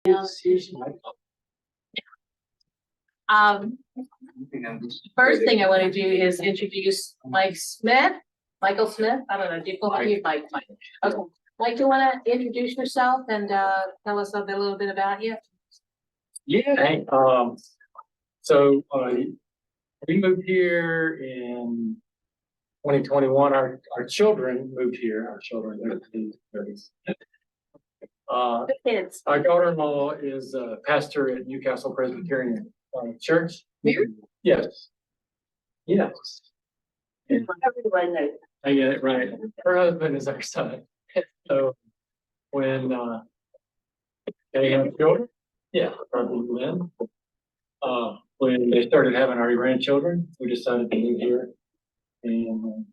First thing I want to do is introduce Michael Smith. I don't know, do you call you Mike? Okay. Mike, do you want to introduce yourself and tell us a little bit about you? Yeah. So we moved here in 2021. Our children moved here. Our children, Kids. our daughter-in-law is a pastor at Newcastle Presbyterian Church. Here? Yes. Yes. Everyone knows. I get it right. Her husband is our son. So when they have children, yeah, probably then. When they started having our grandchildren, we decided to move here and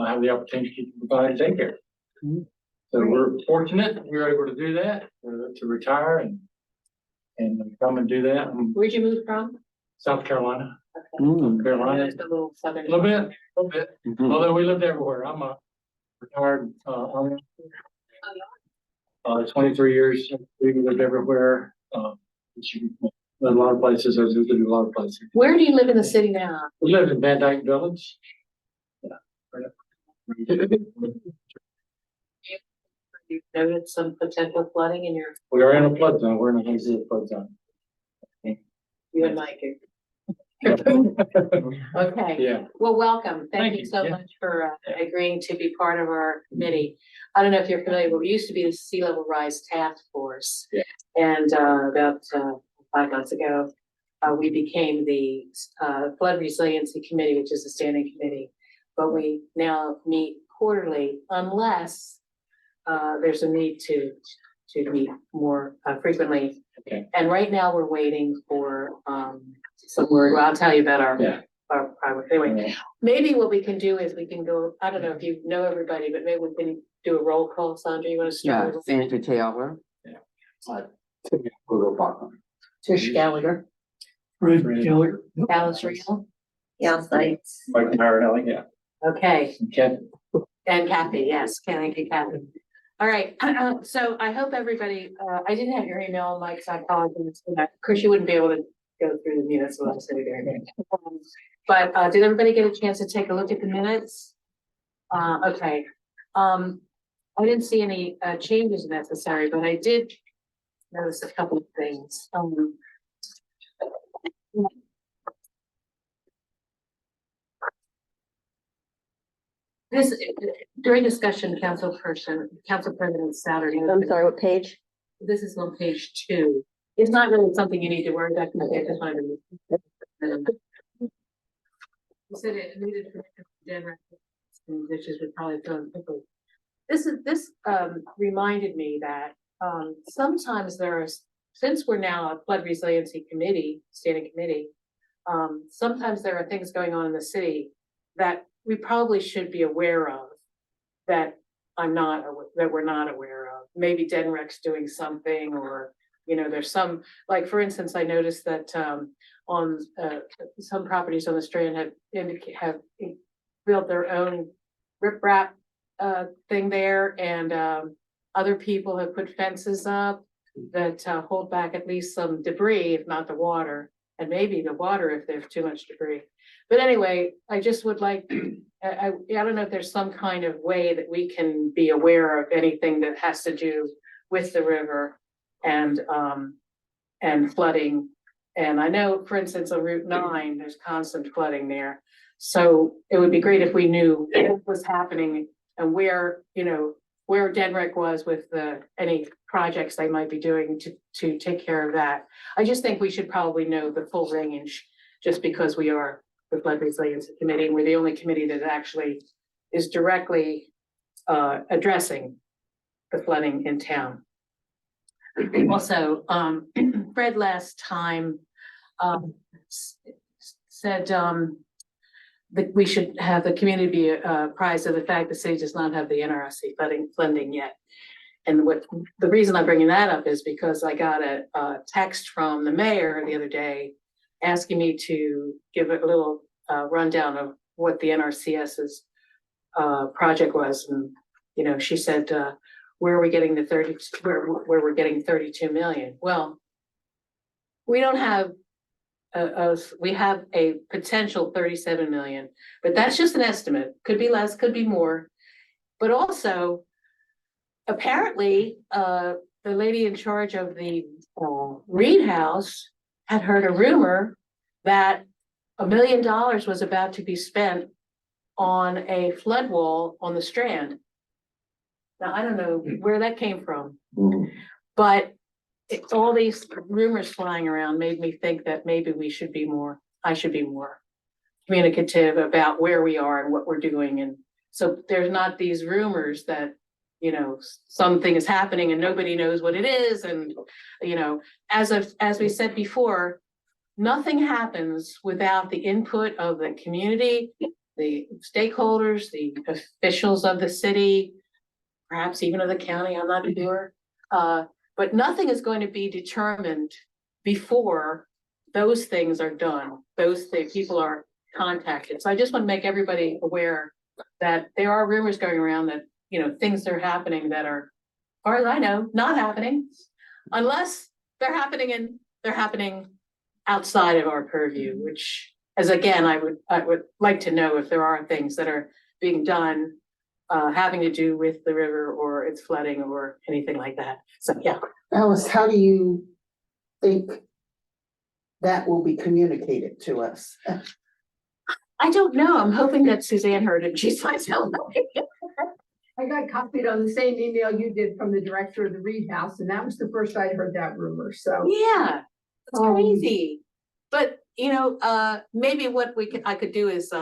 have the opportunity to provide daycare. Mm-hmm. So we're fortunate we were able to do that, to retire and come and do that. Where'd you move from? South Carolina. Okay. South Carolina. Just a little southern. A little bit. Mm-hmm. Although we lived everywhere. I'm a retired Army. 23 years, we lived everywhere. A lot of places. I visited a lot of places. Where do you live in the city now? We live in Van Dyke Village. Yeah. You've noted some potential flooding in your. We are in a flood zone. We're in a hazard flood zone. You and Mike. Okay. Yeah. Well, welcome. Thank you so Yeah. much for agreeing to be part of our committee. I don't know if you're familiar, but we used to be the Sea Level Rise Task Force. Yeah. And about 5 months ago, we became the Flood Resiliency Committee, which is a standing committee. But we now meet quarterly unless there's a need to meet more frequently. Okay. And right now we're waiting for some word. Well, I'll tell you about our private. Anyway, Yeah. maybe what we can do is we can go, I don't know if you know everybody, but maybe we can do a roll call. Sandra, you want to start? Yeah, Sandra Taylor. Yeah. Tish Gallagher. Fred Gallagher. Alice Real. Yeah, thanks. Mike Marinelli, yeah. Okay. Ken. And Kathy, yes, Thank you, Kathy. All right, so I hope everybody, I didn't have your email, Mike, so I apologize for that. Of course, you wouldn't be able to go through the minutes without saying there. But did everybody get a chance to take a look at the minutes? Okay. I didn't see any changes necessary, but I did notice a couple of things. This, during discussion, Council President Saturday. I'm sorry, what page? This is on page 2. It's not really something you need to worry about. I just wanted to. You said it needed which is probably going quickly. This reminded me that sometimes since we're now a flood resiliency committee, standing committee, sometimes there are things going on in the city that we probably should be aware of that we're not aware of. Maybe Denrec's doing something, or there's some, like for instance, I noticed that on some properties on the Strand have built their own riprap thing there, and other people have put fences up that hold back at least some debris, if not the water, and maybe the water if there's too much debris. But anyway, I just would like, I don't know if there's some kind of way that we can be aware of anything that has to do with the river and flooding. And I know, for instance, on Route 9, there's constant flooding there. So it would be great if we knew what was happening and where Denrec was with any projects they might be doing to take care of that. I just think we should probably know the full range, just because we are the Flood Resiliency Committee, and we're the only committee that actually is directly addressing the flooding in town. Also, Fred last time said that we should have the community be apprised of the fact the city does not have the NRC funding yet. And the reason I'm bringing that up is because I got a text from the mayor the other day asking me to give a little rundown of what the NRCS's project was. And, she said, where are we getting the where we're getting 32 million? Well, we don't have we have a potential 37 million, but that's just an estimate. Could be less, could be more. But also, apparently, the lady in charge of the Reed House had heard a rumor that $1 million was about to be spent on a flood wall on the Strand. Now, I don't know where that came from, but all these rumors flying around made me think that maybe I should be more communicative about where we are and what we're doing. And so there's not these rumors that, you know, something is happening and nobody knows what it is. And, you know, as we said before, nothing happens without the input of the community, the stakeholders, the officials of the city, perhaps even of the county, I'm not sure. But nothing is going to be determined before those things are done, people are contacted. So I just want to make everybody aware that there are rumors going around that, you know, things are happening that are, as far as I know, not happening, unless they're happening outside of our purview, which, as again, I would like to know if there are things that are being done having to do with the river or its flooding or anything like that. So, yeah. Alice, how do you think that will be communicated to us? I don't know. I'm hoping that Suzanne heard it. She's my cell. I got copied on the same email you did from the director of the Reed House, and that was the first I'd heard that rumor, so. Yeah, it's crazy. But, you know, maybe what I could do is,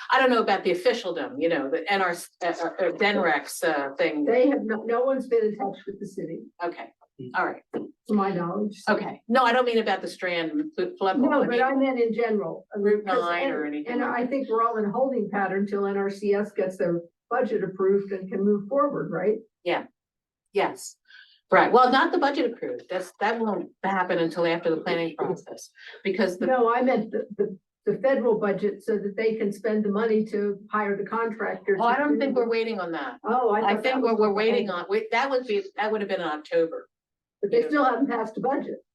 I don't know about the officialdom, you know, the DENREX thing. They have, no one's been in touch with the city, Okay, all right, to my knowledge. okay. No, I don't mean about the Strand flood. No, but I meant in general. Route 9 or anything. And I think we're all in a holding pattern till NRCS gets their budget approved and can move forward, right? Yeah, yes, right. Well, not the budget approved. That won't happen until after the planning process, because No, I meant the federal budget so that they can spend the money to hire the contractor. I don't think we're waiting on that. Oh, I think what we're waiting on, that would have been in October. But they still haven't passed a budget.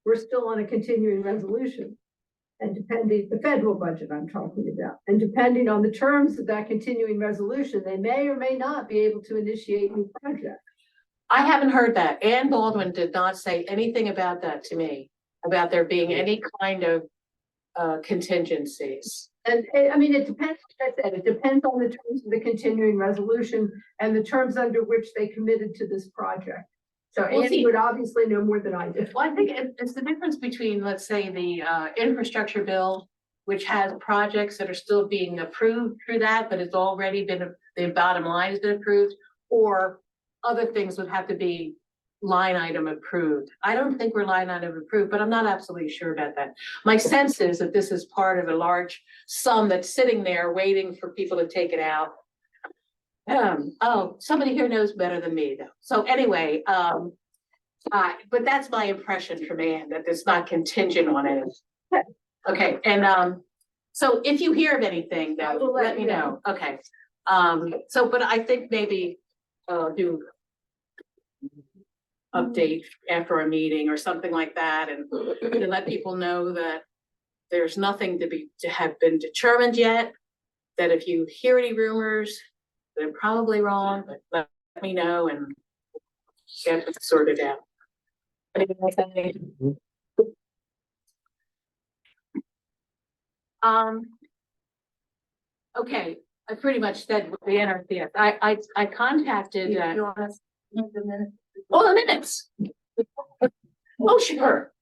We're still on a continuing resolution. And depending, the federal budget I'm talking about, and depending on the terms of that continuing resolution, they may or may not be able to initiate new projects. I haven't heard that. Ann Baldwin did not say anything about that to me, about there being any kind of contingencies. And I mean, it depends, like I said, it depends on the terms of the continuing resolution and the terms under which they committed to this project. So Well, Andy would obviously know more than I do. Well, I think it's the difference between, let's say, the infrastructure bill, which has projects that are still being approved through that, but it's already been, the bottom line has been approved, or other things would have to be line item approved. I don't think we're line item approved, but I'm not absolutely sure about that. My sense is that this is part of a large sum that's sitting there waiting for people to take it out. Oh, somebody here knows better than me though. So anyway, but that's my impression from Ann, that it's not contingent on it. Okay, and so if you hear of anything, though, let me know. Okay. So, but I think maybe do update after a meeting or something like that, and to let people know that there's nothing to have been determined yet. That if you hear any rumors, they're probably wrong, but let me know and get it sorted out. Anything like that? Okay, I pretty much said the NRCS. I contacted. The minutes. Oh, sure.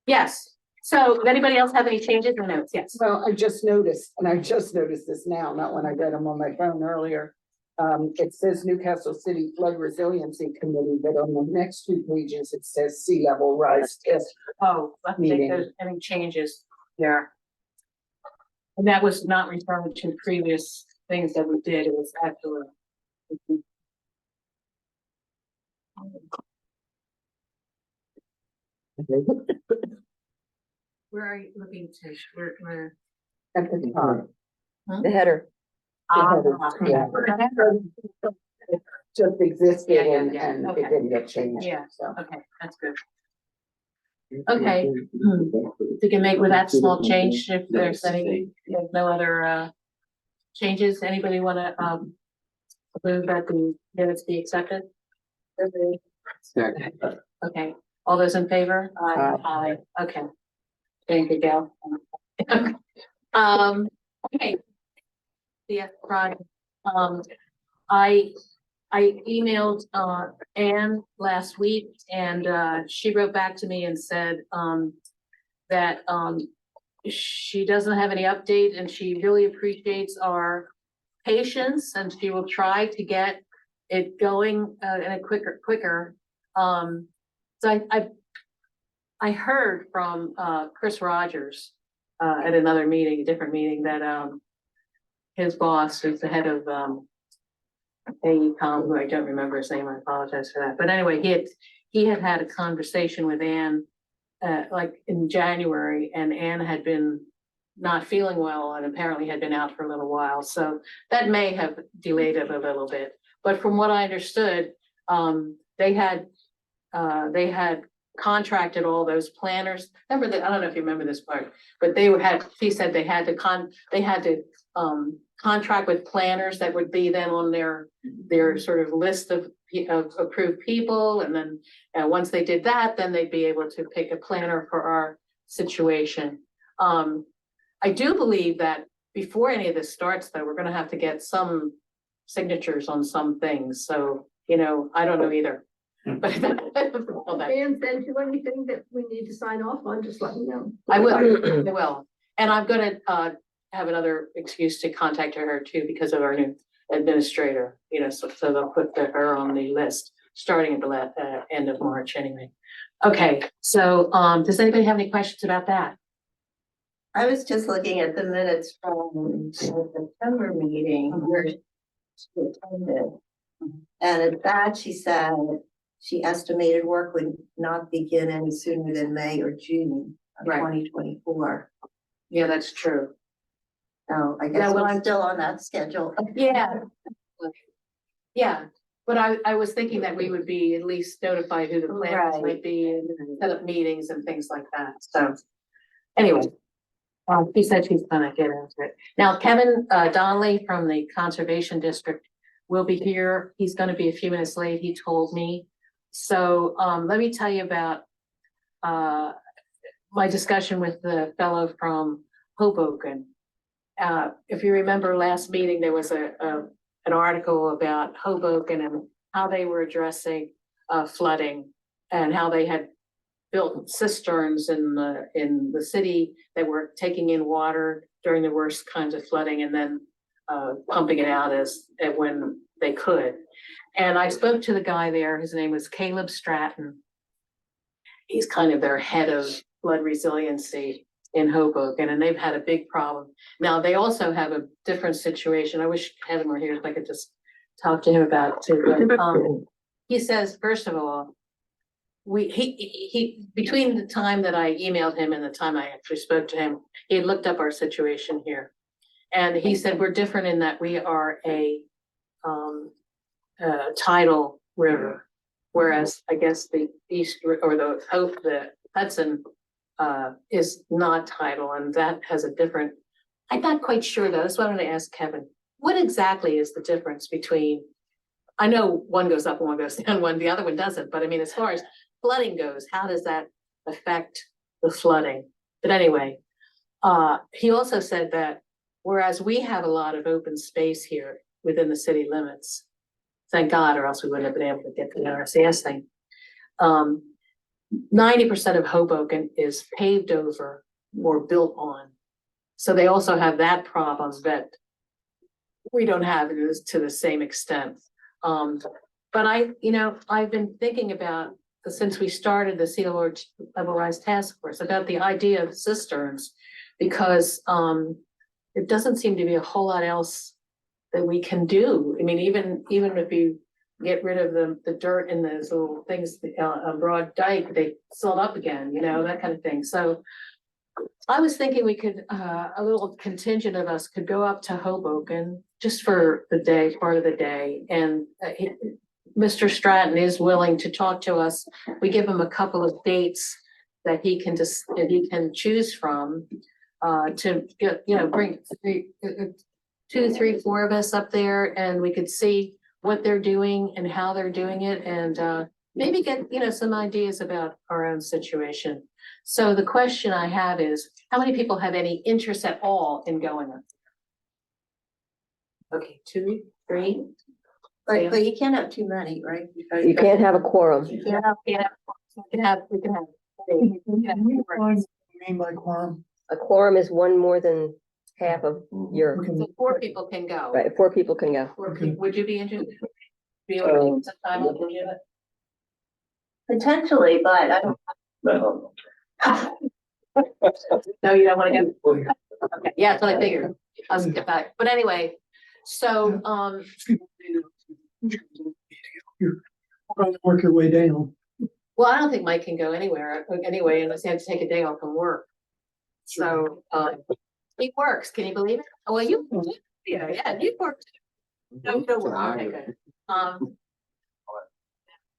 Yes. So, does anybody else have any changes or notes? Yes. Well, I just noticed, and I just noticed this now, not when I read them on my phone earlier. It says Newcastle City Flood Resiliency Committee, but on the next 2 pages, it says sea level rise test. Oh, let's see if there's any changes there. And that was not referring to previous things that we did. It was actually. Where are you looking, Tish? Where? At the top. The header. Yeah. just existed Yeah, and, yeah, and okay. it didn't get changed, Yeah. so. Okay, that's good. Okay. We can make with that small change if there's any, if no other, changes. Anybody wanna, move that the minutes be accepted? Okay, all those in favor? Aye. Okay. Thank you, Gail. Okay. Yeah, right. I emailed, Anne last week and, she wrote back to me and said, that, she doesn't have any update and she really appreciates our patience and she will try to get it going, in a quicker. So I heard from, Chris Rogers, at another meeting, a different meeting that, his boss, who's the head of, AECom, who I don't remember his name, I apologize for that. But anyway, he had a conversation with Anne, like in January, and Anne had been not feeling well and apparently had been out for a little while. So that may have delayed it a little bit. But from what I understood, they had contracted all those planners. Remember that, I don't know if you remember this part, but she said they had to contract with planners that would be then on their sort of list of approved people. And then, once they did that, then they'd be able to pick a planner for our situation. I do believe that before any of this starts, though, we're gonna have to get some signatures on some things. So, I don't know either. But all that. And send you anything that we need to sign off on, just let me know. I will. And I'm gonna, have another excuse to contact her too, because of our new administrator, so they'll put her on the list, starting at the end of March anyway. Okay, so, does anybody have any questions about that? I was just looking at the minutes from the September meeting where she attended. And at that, she said she estimated work would not begin any sooner than May or June of Right. 2024. Yeah, that's true. So I Yeah, guess well, we're still on that schedule. Yeah. Yeah, but I was thinking that we would be at least notified who the planners Right. might be and set up meetings and things like that, so. Anyway, she said she's gonna get into it. Now, Kevin, Donnelly from the Conservation District will be here. He's gonna be a few minutes late, he told me. So, let me tell you about, my discussion with the fellow from Hoboken. If you remember last meeting, there was an article about Hoboken and how they were addressing flooding and how they had built cisterns in the city that were taking in water during the worst kinds of flooding and then pumping it out when they could. And I spoke to the guy there. His name was Caleb Stratton. He's kind of their head of flood resiliency in Hoboken, and they've had a big problem. Now, they also have a different situation. I wish Kevin were here so I could just talk to him about it too. But, he says, first of all, he between the time that I emailed him and the time I actually spoke to him, he had looked up our situation here. And he said, we're different in that we are a tidal river, whereas I guess the East or the Hudson is not tidal, and that has a different, I'm not quite sure though, that's what I'm gonna ask Kevin. What exactly is the difference between, I know one goes up and one goes down, the other one doesn't, but I mean, as far as flooding goes, how does that affect the flooding? But anyway, he also said that whereas we have a lot of open space here within the city limits, thank God, or else we wouldn't have been able to get the NRCS thing. 90% of Hoboken is paved over or built on. So they also have that problem that we don't have it to the same extent. But I've been thinking about, since we started the sea level rise task force, about the idea of cisterns, because there doesn't seem to be a whole lot else that we can do. I mean, even if you get rid of the dirt in those little things on Broad Dike, they fill up again, that kind of thing. So I was thinking we could, a little contingent of us could go up to Hoboken just for the day, part of the day, and Mr. Stratton is willing to talk to us. We give him a couple of dates that he can just, that he can choose from, to get, bring two, three, four of us up there, and we could see what they're doing and how they're doing it, and maybe get, some ideas about our own situation. So the question I have is, how many people have any interest at all in going up? Okay, 2, 3. But you can't have too many, right? Because You can't have a quorum. We can have. Mean by quorum? A quorum is one more than half of your, Okay. So 4 people can go. right, 4 people can go. Would you be interested? Be able to take some time to do it? potentially, but I don't. No. No, you don't wanna go? Okay, yeah, that's what I figured. I'll skip back. But anyway, so, Work your way down. well, I don't think Mike can go anywhere, anyway, unless he had to take a day off from work. So, he works, can you believe it? Oh, well, you, yeah, you work. No, you don't work, okay, good.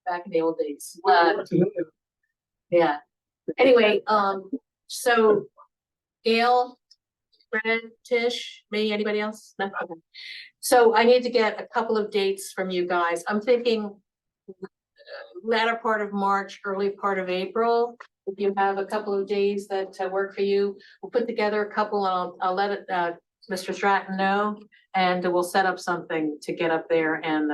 Back in the old days, yeah. Anyway, so Gail, Fred, Tish, me, anybody else? No? Okay. So I need to get a couple of dates from you guys. I'm thinking latter part of March, early part of April. If you have a couple of days that work for you, we'll put together a couple and I'll let it, Mr. Stratton know, and we'll set up something to get up there and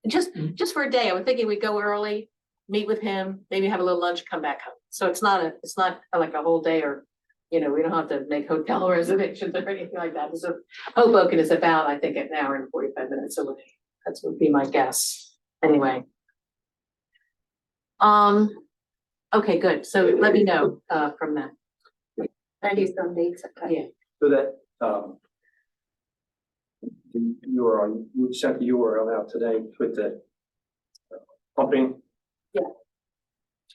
just for a day. I was thinking we'd go early, meet with him, maybe have a little lunch, come back home. So it's not like a whole day, or, we don't have to make hotel reservations or anything like that. So Hoboken is about, I think, an hour and 45 minutes away. That would be my guess. Anyway. Okay, good. So let me know, from that. I do some dates. Yeah. So that, you sent the URL out today with the pumping? Yeah.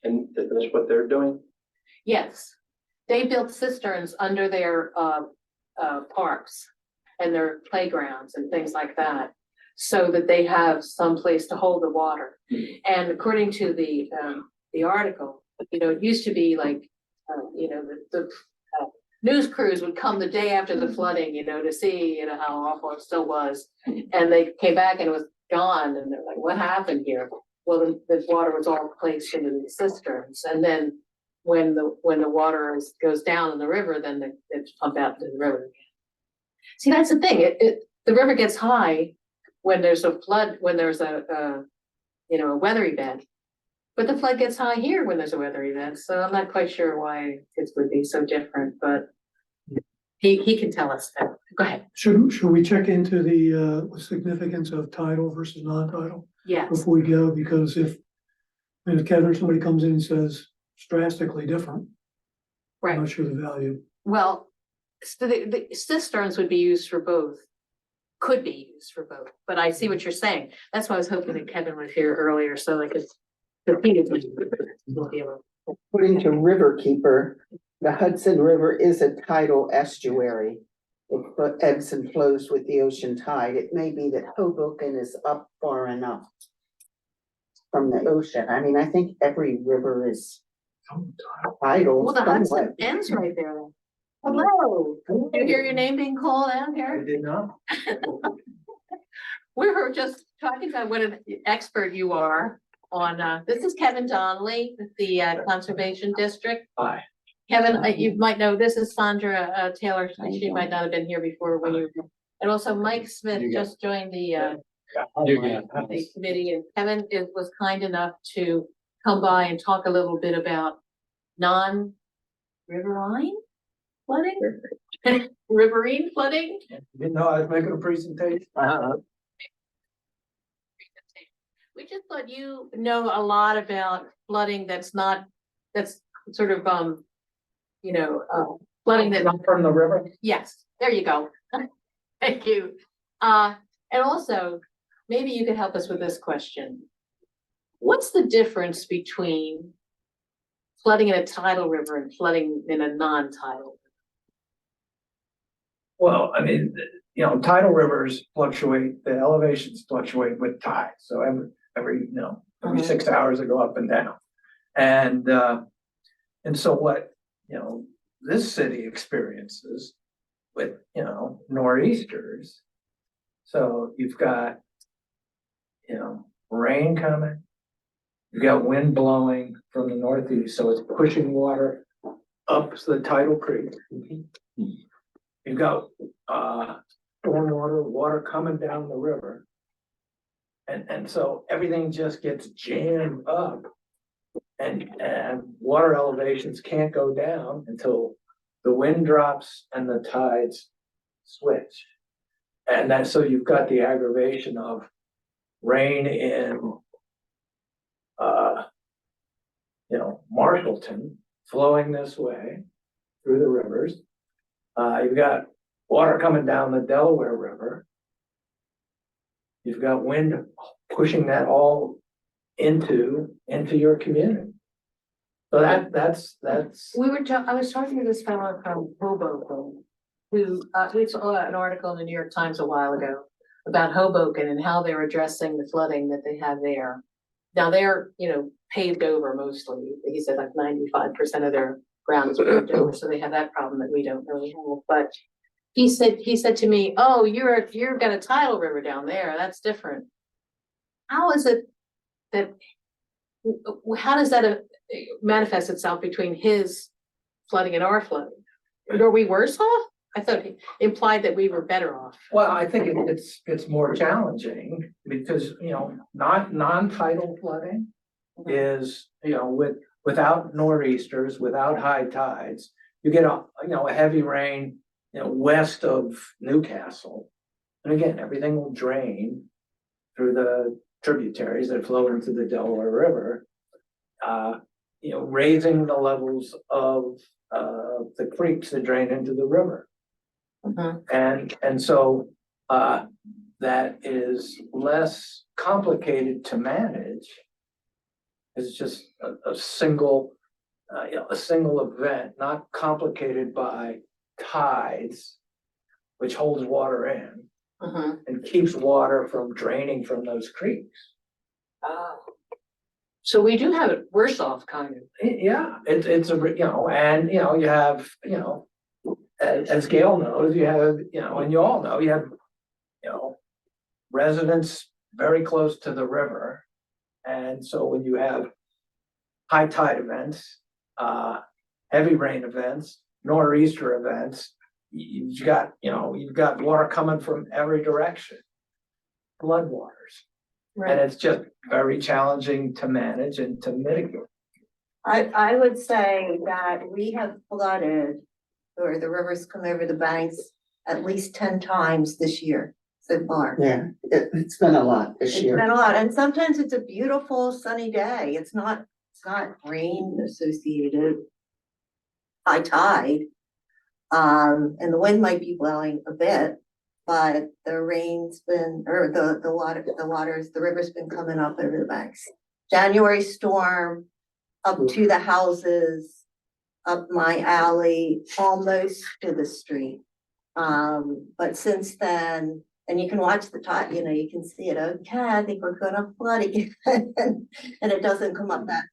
And that's what they're doing? Yes, they built cisterns under their parks and their playgrounds and things like that, so that they have some place to hold the water. And according to the article, it used to be like, the news crews would come the day after the flooding, to see, how awful it still was. And they came back and it was gone, and they're like, what happened here? Well, the water was all placed into the cisterns, and then when the water goes down in the river, then it's pumped out into the river again. See, that's the thing, the river gets high when there's a flood, when there's a weather event. But the flood gets high here when there's a weather event, so I'm not quite sure why it would be so different, but he can tell us that. Go ahead. Should we check into the significance of tidal versus non-tidal Yes, before we go? Because if Kevin or somebody comes in and says it's drastically different, I'm right. not sure the value. Well, so the cisterns would be used for both, could be used for both, but I see what you're saying. That's why I was hoping that Kevin was here earlier, so I could repeatedly. According to Riverkeeper, the Hudson River is a tidal estuary. It ebbs and flows with the ocean tide. It may be that Hoboken is up far enough from the ocean. I mean, I think every river is tidal Well, the Hudson somewhat. ends right there. Hello, did you hear your name being called out I here? did not. We were just talking about what an expert you are on, this is Kevin Donnelly, with the Conservation District. Hi. Kevin, you might know, this is Sandra Taylor, she might not have been here before when you were, and also Mike Smith just joined the committee, and Kevin was kind enough to come by and talk a little bit about non-riverine flooding? Riverine flooding? Didn't know I was making a presentation. We just thought you know a lot about flooding that's sort of, flooding that. Not from the river? Yes, there you go. Thank you. And also, maybe you could help us with this question. What's the difference between flooding in a tidal river and flooding in a non-tidal? Well, I mean, tidal rivers fluctuate, the elevations fluctuate with tide, so every 6 hours they go up and down. And so what, this city experiences with, nor'easters. So you've got, rain coming, you've got wind blowing from the northeast, so it's pushing water up the tidal creek. You've got, stormwater, water coming down the river. And so everything just gets jammed up. And water elevations can't go down until the wind drops and the tides switch. And that's, so you've got the aggravation of rain in, Marshallton flowing this way through the rivers. You've got water coming down the Delaware River. You've got wind pushing that all into your community. So that's. I was talking to this fellow from Hoboken, who, we saw an article in the New York Times a while ago about Hoboken and how they're addressing the flooding that they have there. Now they're, paved over mostly. He said like 95% of their ground is paved over, so they have that problem that we don't really have. But he said to me, "Oh, you've got a tidal river down there. That's different." How is it that? How does that manifest itself between his flooding and our flooding? Are we worse off? I thought he implied that we were better off. Well, I think it's more challenging because, non-tidal flooding is, without nor'easters, without high tides, you get a heavy rain, west of Newcastle. And again, everything will drain through the tributaries that flow into the Delaware River, raising the levels of the creeks that drain into the river. And so that is less complicated to manage. It's just a single event, not complicated by tides, which holds water in and keeps water from draining from those creeks. So we do have it worse off, kind of. Yeah, it's and you have, as Gail knows, you have, and you all know, you have, residents very close to the river. And so when you have high tide events, heavy rain events, nor'easter events, you've got water coming from every direction, floodwaters. And it's just very challenging to manage and to mitigate. I would say that we have flooded, or the rivers come over the banks at least 10 times this year so far. Yeah, it's been a lot this It's year. been a lot, and sometimes it's a beautiful sunny day. It's not rain associated, high tide. And the wind might be blowing a bit, but the rain's been, or the river's been coming up over the banks. January storm up to the houses, up my alley, almost to the street. But since then, and you can watch the tide, you can see it. Okay, I think we're gonna flood again, and it doesn't come up that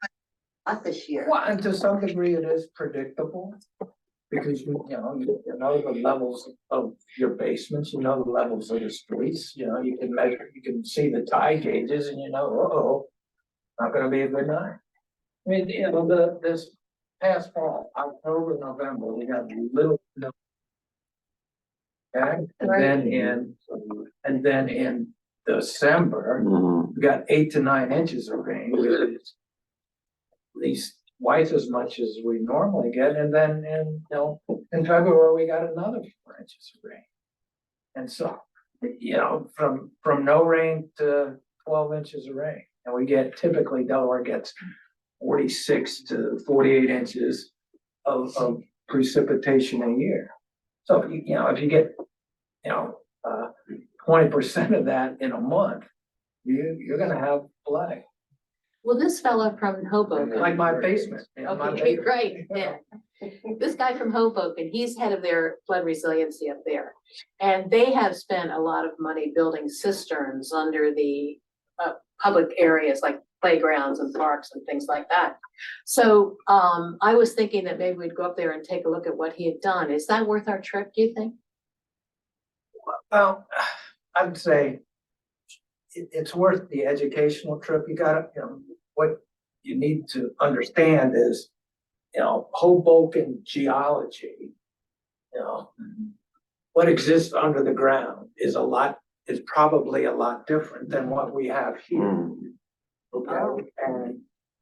much this year. Well, and to some degree, it is predictable. Because you know the levels of your basements, the levels of the streets, you can measure, you can see the tide gauges and not gonna be a good night. I mean, this past fall, October, November, we got little snow. Okay, and then in December, we got 8 to 9 inches of rain, which is at least twice as much as we normally get, and then in February we got another 4 inches of rain. And so, from no rain to 12 inches of rain, and we get, typically Delaware gets 46 to 48 inches of precipitation a year. So if you get 20% of that in a month, you're gonna have flooding. Well, this fella from Hoboken. like my basement. you know, my Okay, basement. right, yeah. This guy from Hoboken, he's head of their flood resiliency up there. And they have spent a lot of money building cisterns under the public areas like playgrounds and parks and things like that. So I was thinking that maybe we'd go up there and take a look at what he had done. Is that worth our trip, do you think? Well, I would say it's worth the educational trip. You gotta, what you need to understand is, Hoboken geology, what exists under the ground is probably a lot different than what we have here. Okay,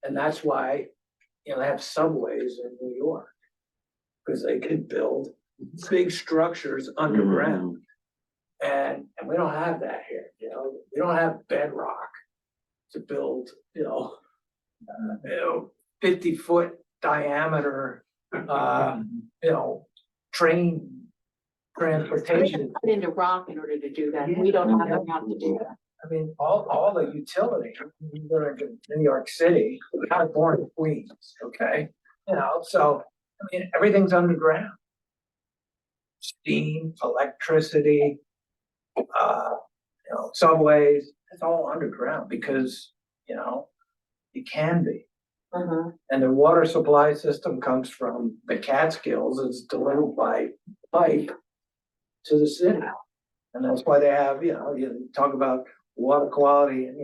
and that's why, they have subways in New York. Because they can build big structures underground. And we don't have that here, we don't have bedrock to build, 50-foot diameter, train transportation. Put into rock in order to do that. We don't have the rock to do that. I mean, all the utilities, you're in New York City, I was born in Queens, okay? So, everything's underground. Steam, electricity, subways, it's all underground because, it can be. And the water supply system comes from the Catskills, it's delivered by pipe to the city. And that's why they have, you talk about water quality and,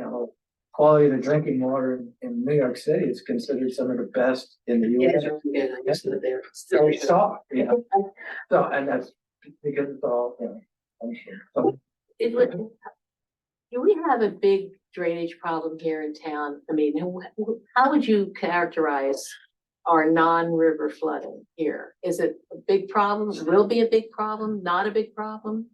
quality of the drinking water in New York City, it's considered some of the best in the US. Yeah, I guess they're there. So soft, So, and that's because it's all, so, Do we have a big drainage problem here in town? I mean, how would you characterize our non-river flooding here? Is it a big problem? Will be a big problem? Not a big problem?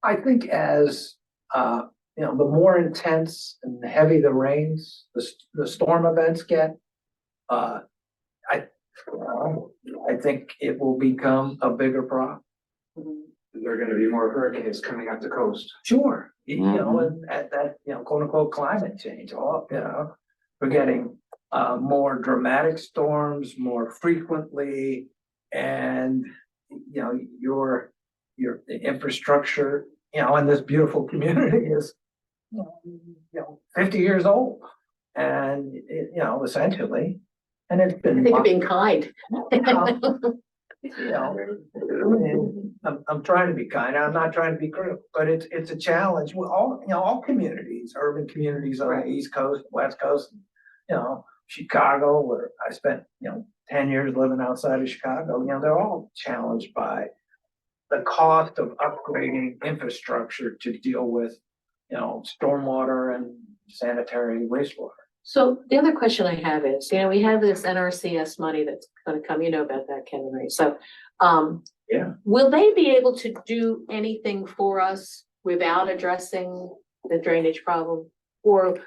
I think as, the more intense and heavy the rains, the storm events get, I think it will become a bigger problem. There are gonna be more hurricanes coming up the coast. Sure, and at that, quote unquote, climate change, we're getting, more dramatic storms more frequently. And, your the infrastructure, in this beautiful community is, 50 years old. And, essentially, and it's I been. think you're being kind. I'm trying to be kind, I'm not trying to be critical, but it's a challenge with all communities, urban communities on the East Coast, West Coast, Chicago, where I spent, 10 years living outside of Chicago, they're all challenged by the cost of upgrading infrastructure to deal with, stormwater and sanitary wastewater. So the other question I have is, we have this NRCS money that's gonna come, about that, Ken and Ray. So, Yeah. will they be able to do anything for us without addressing the drainage problem? Or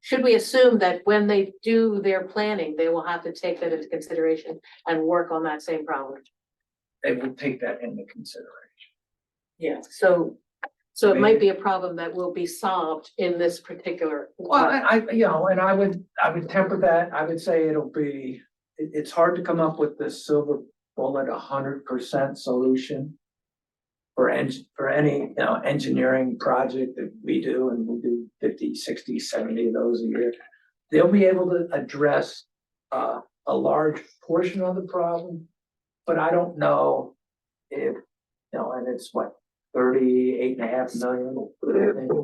should we assume that when they do their planning, they will have to take that into consideration and work on that same problem? They will take that into consideration. Yeah. So it might be a problem that will be solved in this particular. Well, and I would temper that. I would say it's hard to come up with this silver bullet 100% solution for any, engineering project that we do, and we do 50, 60, 70 of those a year. They'll be able to address, a large portion of the problem, but I don't know if, and it's what, 38.5 million,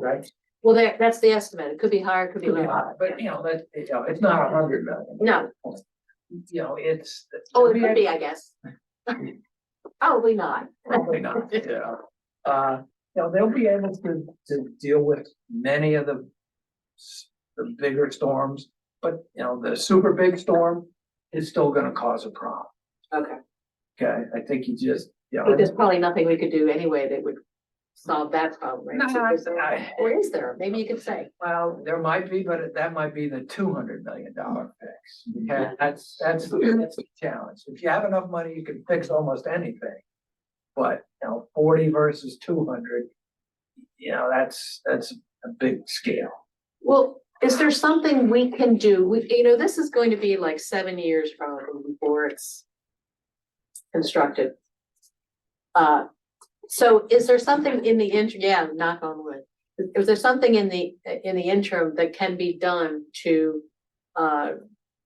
right? Well, that's the estimate. It could be higher, it could be lower. But, it's not 100 million. No. It's. Oh, it could be, I guess. Probably not. Probably not, they'll be able to deal with many of the bigger storms, but, the super big storm is still gonna cause a problem. Okay. Okay, I think you just, But there's probably nothing we could do anyway that would solve that problem, right? So is there- Or is there? Maybe you could say. well, there might be, but that might be the $200 million fix. Okay, that's the challenge. If you have enough money, you can fix almost anything. But, 40 versus 200, that's a big scale. Well, is there something we can do? This is going to be like 7 years probably before it's constructed. So is there something in the yeah, knock on wood. Is there something in the interim that can be done to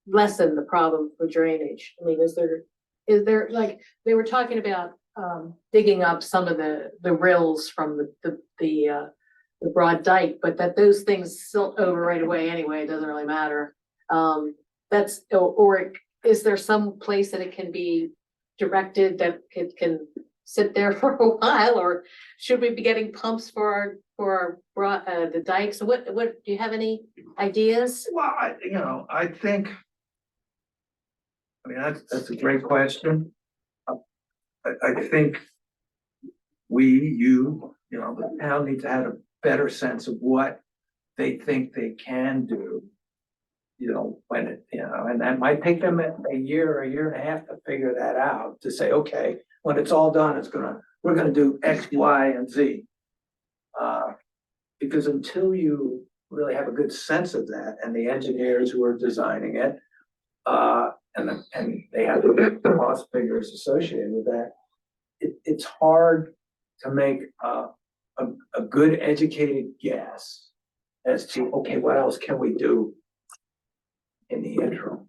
lessen the problem for drainage? I mean, is there like, they were talking about digging up some of the rills from the broad dike, but that those things silt over right away anyway, it doesn't really matter. Or is there some place that it can be directed that it can sit there for a while, or should we be getting pumps for the dikes? What do you have any ideas? Well, I think. I mean, that's a great question. I think the town needs to have a better sense of what they think they can do. When and that might take them a year and a half to figure that out, to say, okay, when it's all done, we're gonna do X, Y, and Z. Because until you really have a good sense of that, and the engineers who are designing it, and they have the cost figures associated with that, it's hard to make a good educated guess as to, okay, what else can we do in the interim?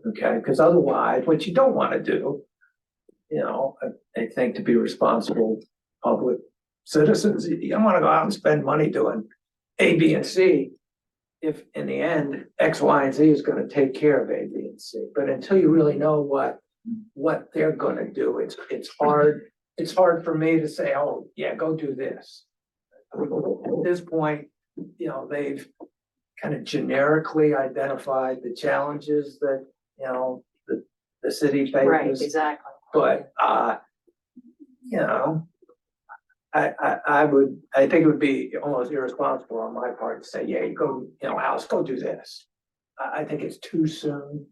Okay, because otherwise, what you don't want to do, I think, to be responsible public citizens, you don't want to go out and spend money doing A, B, and C if in the end X, Y, and Z is going to take care of A, B, and C. But until you really know what they're going to do, it's hard. It's hard for me to say, oh yeah, go do this. At this point, they've kind of generically identified the challenges that the city faces. Right, exactly. But I think it would be almost irresponsible on my part to say, yeah, you go, Alice, go do this. I think it's too soon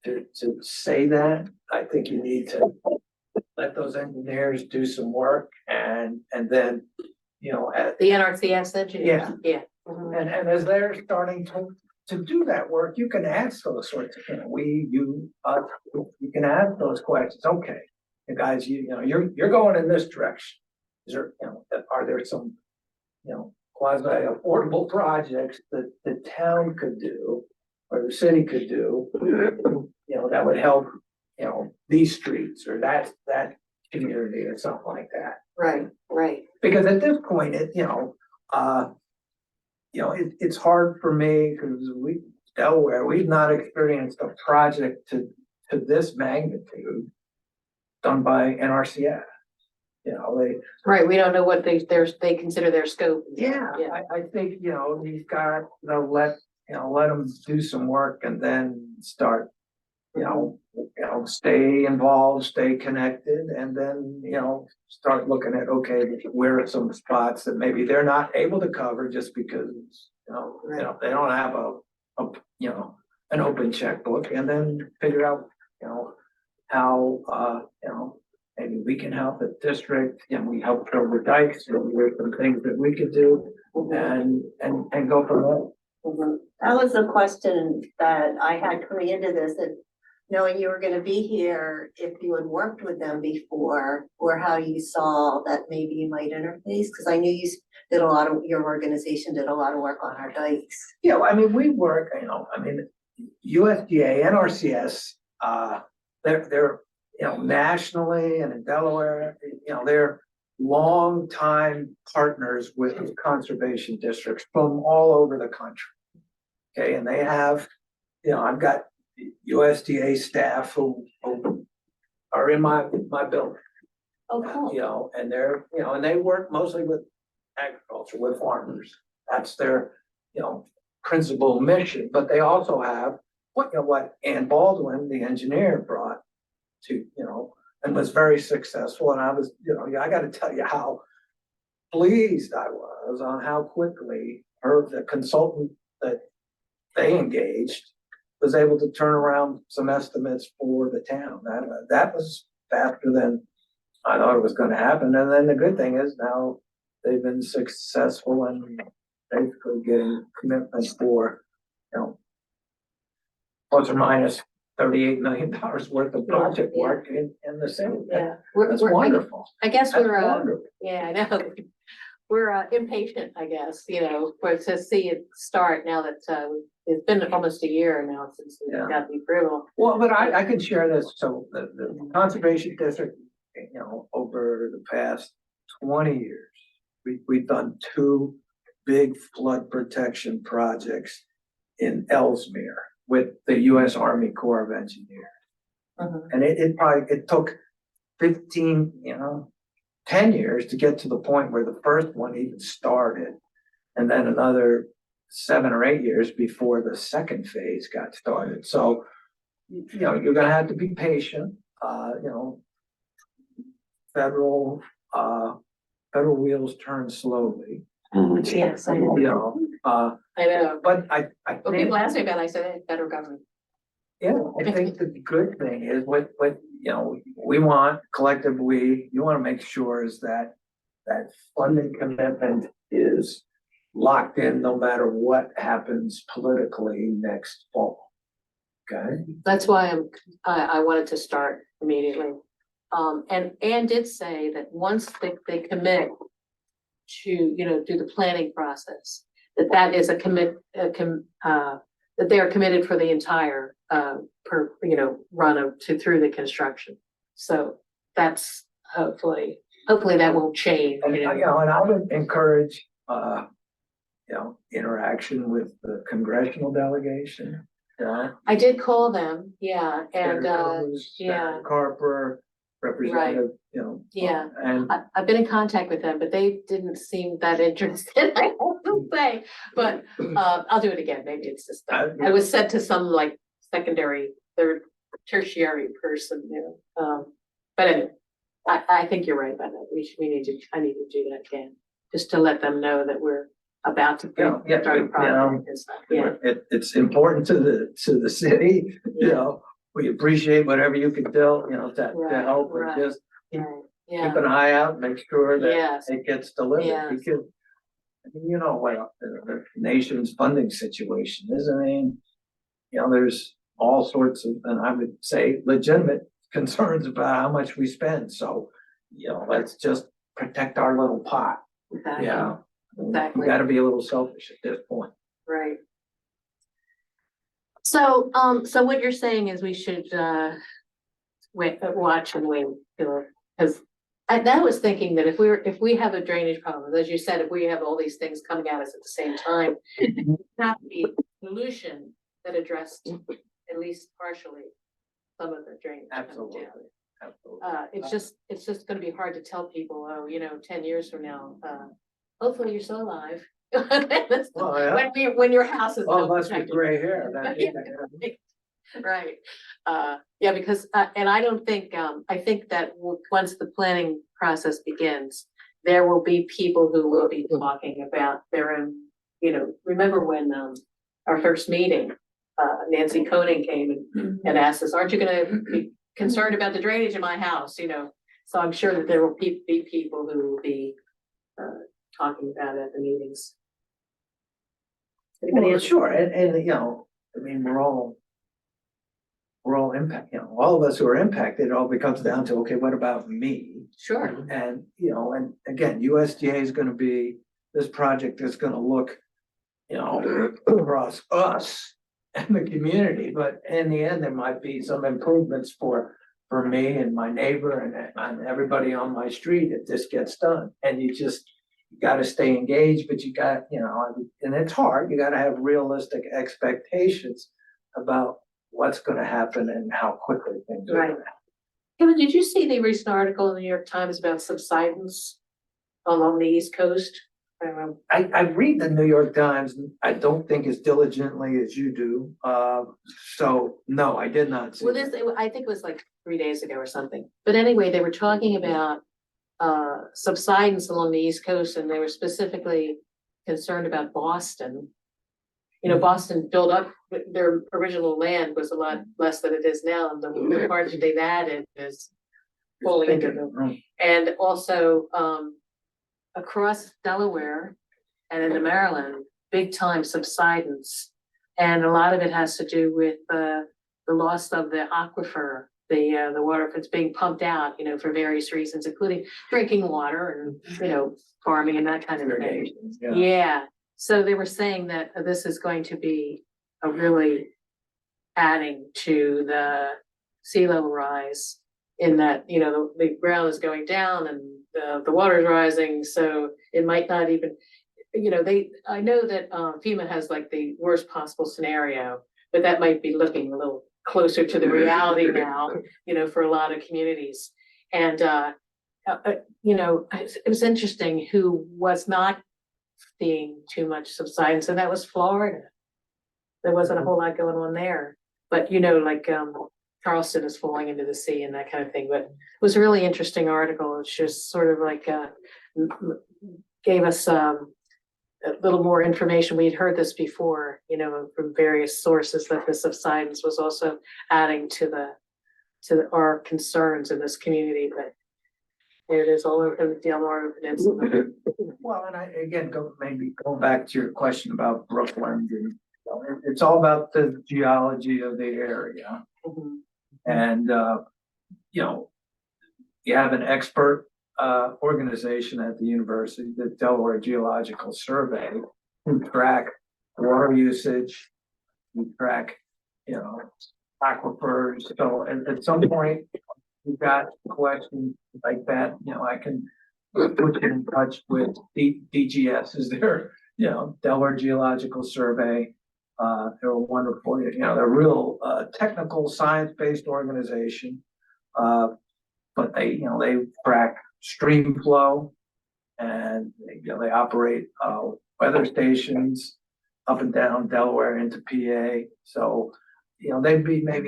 to say that. I think you need to let those engineers do some work, and then, at The NRCS engineers, yeah. and as they're starting to do that work, you can ask those sorts of, you can ask those questions. Okay, you guys, you're going in this direction. Is there, are there some, quasi affordable projects that the town could do, or the city could do, that would help, these streets or that community or something like that. Right. Because at this point, it's hard for me, because Delaware, we've not experienced a project to this magnitude done by NRCS. Right, we don't know what they consider their scope. Yeah, I think, you've got, let them do some work and then start, stay involved, stay connected, and then, start looking at, okay, where are some spots that maybe they're not able to cover just because, they don't have an open checkbook, and then figure out, how, maybe we can help the district, we help over dikes, and there's some things that we could do, and go from there. That was a question that I had coming into this, that knowing you were gonna be here, if you had worked with them before, or how you saw that maybe you might interface, because I knew your organization did a lot of work on our dikes. Yeah, I mean, we work, USDA, NRCS, they're, nationally and in Delaware, they're longtime partners with conservation districts from all over the country. Okay, and they have, I've got USDA staff who are in my building. Oh, cool. And they're, and they work mostly with agriculture, with farmers. That's their, principal mission. But they also have what Ann Baldwin, the engineer, brought to, and was very successful. And I was, I got to tell you how pleased I was on how quickly the consultant that they engaged was able to turn around some estimates for the town. That was faster than I thought it was going to happen. And then the good thing is now they've been successful in basically getting commitments for, you know, plus or minus $38 million worth of project work in the city. Yeah. That's wonderful. I guess That's we're, wonderful. yeah, I know. We're impatient, I guess, you know, for to see it start now that, it's been almost a year now since we Yeah. got the approval. Well, but I can share this, so the Conservation District, you know, over the past 20 years, we've done 2 big flood protection projects in Ellesmere with the US Army Corps of Engineers. Mhm. And it took 15, 10 years to get to the point where the first one even started. And then another 7 or 8 years before the second phase got started. So, you're gonna have to be patient, federal, federal wheels turn slowly, Yes, I know. I know. but I When think, people ask me about it, I say, "Hey, federal government." I think the good thing is what, we want collectively, you wanna make sure is that funding commitment is locked in no matter what happens politically next fall. Okay? That's why I wanted to start immediately. And Ann did say that once they commit to, do the planning process, that is that they are committed for the entire, run through the construction. So that's hopefully that won't change, And, and I would encourage, interaction with the congressional delegation. I did call them, yeah, and, Senator Cruz, yeah. Senator Carper, Representative, Yeah. and I've been in contact with them, but they didn't seem that interested, I have to say. But I'll do it again. Maybe it's just that. I was sent to some like secondary, third, tertiary person, But anyway, I think you're right about that. I need to do that again, just to let them know that we're about to start a project and stuff. Yeah, it's important to the city, we appreciate whatever you can do, to Right, help and right. just keep right, yeah, an eye out, make sure that yes, it gets delivered, Yes. because you know what the nation's funding situation is. I mean, there's all sorts of, and I would say legitimate concerns about how much we spend. So, let's just protect our little pot. exactly, Yeah. We exactly, gotta be a little selfish at this point. right. So, so what you're saying is we should, watch and wait, because I was thinking that if we have a drainage problem, as you said, if we have all these things coming at us at the same time, that would be a solution that addressed at least partially some of the drainage. coming Absolutely. down. Absolutely. It's just gonna be hard to tell people, 10 years from now, hopefully you're still alive. Well, yeah. When your house is. All built of us with protected. gray hair. Right, yeah, because, and I don't think, I think that once the planning process begins, there will be people who will be talking about their own, remember when, our first meeting, Nancy Koenig came and asked us, aren't you gonna be concerned about the drainage in my house, So I'm sure that there will be people who will be, talking about it at the meetings. Anybody Well, else? sure, and I mean, we're all impacted, all of us who are impacted, it all becomes down to, okay, what about me? Sure, And, and again, USDA is gonna be, this project is gonna look, across us and the community, but in the end, there might be some improvements for me and my neighbor and everybody on my street if this gets done. And you gotta stay engaged, but you got, and it's hard, you gotta have realistic expectations about what's gonna happen and how quickly things are gonna Right. happen. Kevin, did you see the recent article in the New York Times about subsidence along the East Coast? I read the New York Times, I don't think as diligently as you do, so no, I did not see Well, that. I think it was like 3 days ago or something. But anyway, they were talking about subsidence along the East Coast, and they were specifically concerned about Boston. Boston built up, their original land was a lot less than it is now, and the part that they've added is falling into the. And also, across Delaware, and into Maryland, big time subsidence. And a lot of it has to do with the loss of the aquifer, the water, if it's being pumped out, for various reasons, including drinking water and, farming and that kind of thing. Irrigation, yeah. Yeah, so they were saying that this is going to be a really adding to the sea level rise in that, the ground is going down and the water is rising, so it might not even, I know that FEMA has like the worst possible scenario, but that might be looking a little closer to the reality now, for a lot of communities. And, it was interesting who was not seeing too much subsidence, and that was Florida. There wasn't a whole lot going on there, but like, Charleston is falling into the sea and that kind of thing, but it was a really interesting article. It's just sort of like, gave us, a little more information. We'd heard this before, from various sources, that the subsidence was also adding to our concerns in this community, but there it is all over the Delaware Peninsula. Well, and again, go back to your question about Brooklyn. It's all about the geology of the area. Mhm. And, you have an expert organization at the university, the Delaware Geological Survey, who track water usage, who track, aquifers. So at some point, you've got questions like that, I can put you in touch with DGS, is there, Delaware Geological Survey. They're a wonderful, they're a real technical, science-based organization. But they track stream flow, and they operate weather stations up and down Delaware into PA. So, they'd be they'd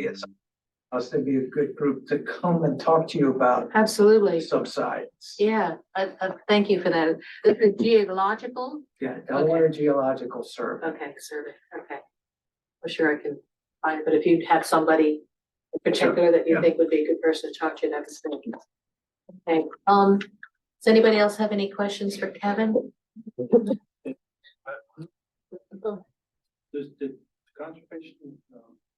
be a good group to come and talk to you about Absolutely. subsidence. Yeah, thank you for that. The geological, Yeah, Delaware Geological Survey. okay, survey, okay. I'm sure I can find it, but if you have somebody in particular that you Yeah. think would be a good person to talk to, that's great. Okay, does anybody else have any questions for Kevin? Does the conservation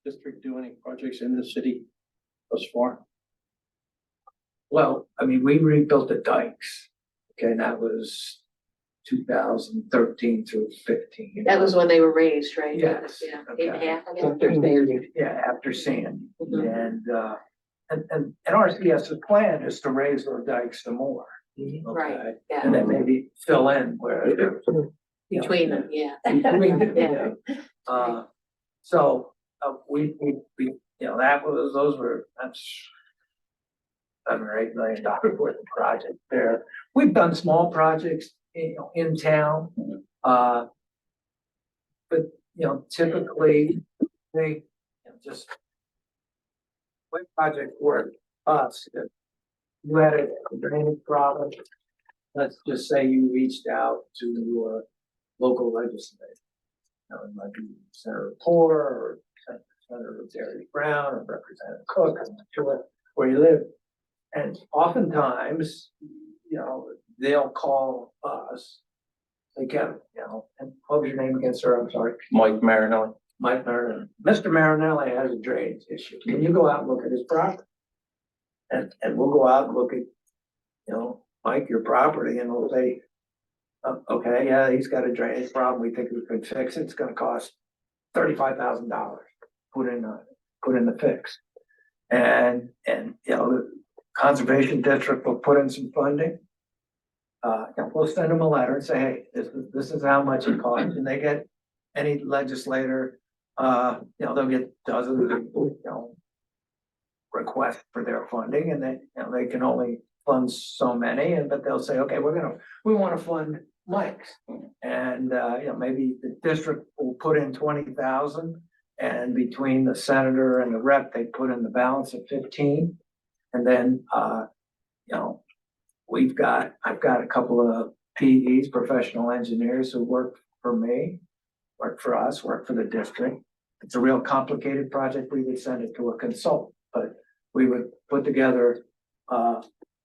district do any projects in the city thus far? Well, I mean, we rebuilt the dikes. Okay, and that was 2013 through 15. That was when they were raised, right? Yes, Yeah, okay. 8.5, I guess. After Sandy. Yeah, after Sandy. Mhm. And RCS's plan is to raise those dikes some more. Right, Okay, yeah, and then maybe fill in where. between them, yeah. Between them, Yeah. yeah. So, we, those were, that's $7 or $8 million worth of project there. We've done small projects, in town. But, typically, they, just when project work, us, if you had a drainage problem, let's just say you reached out to your local legislator. It might be Senator Poor or Senator Jerry Brown or Representative Cook, I'm not sure where you live. And oftentimes, they'll call us. They get, and what was your name again, sir? I'm sorry. Mike Marinelli. Mike Marinelli. Mr. Marinelli has a drainage issue. Can you go out and look at his property? And we'll go out and look at, Mike, your property, and we'll say, okay, yeah, he's got a drainage problem. We think we can fix it. It's gonna cost $35,000. Put in the fix. And, the conservation district will put in some funding. We'll send them a letter and say, hey, this is how much it costs, and they get any legislator, they'll get dozens of, requests for their funding, and they can only fund so many, but they'll say, okay, we want to fund Mike's. And, maybe the district will put in 20,000, and between the senator and the rep, they put in the balance of 15. And then, I've got a couple of PEs, professional engineers, who work for me, work for us, work for the district. It's a real complicated project. We would send it to a consultant, but we would put together,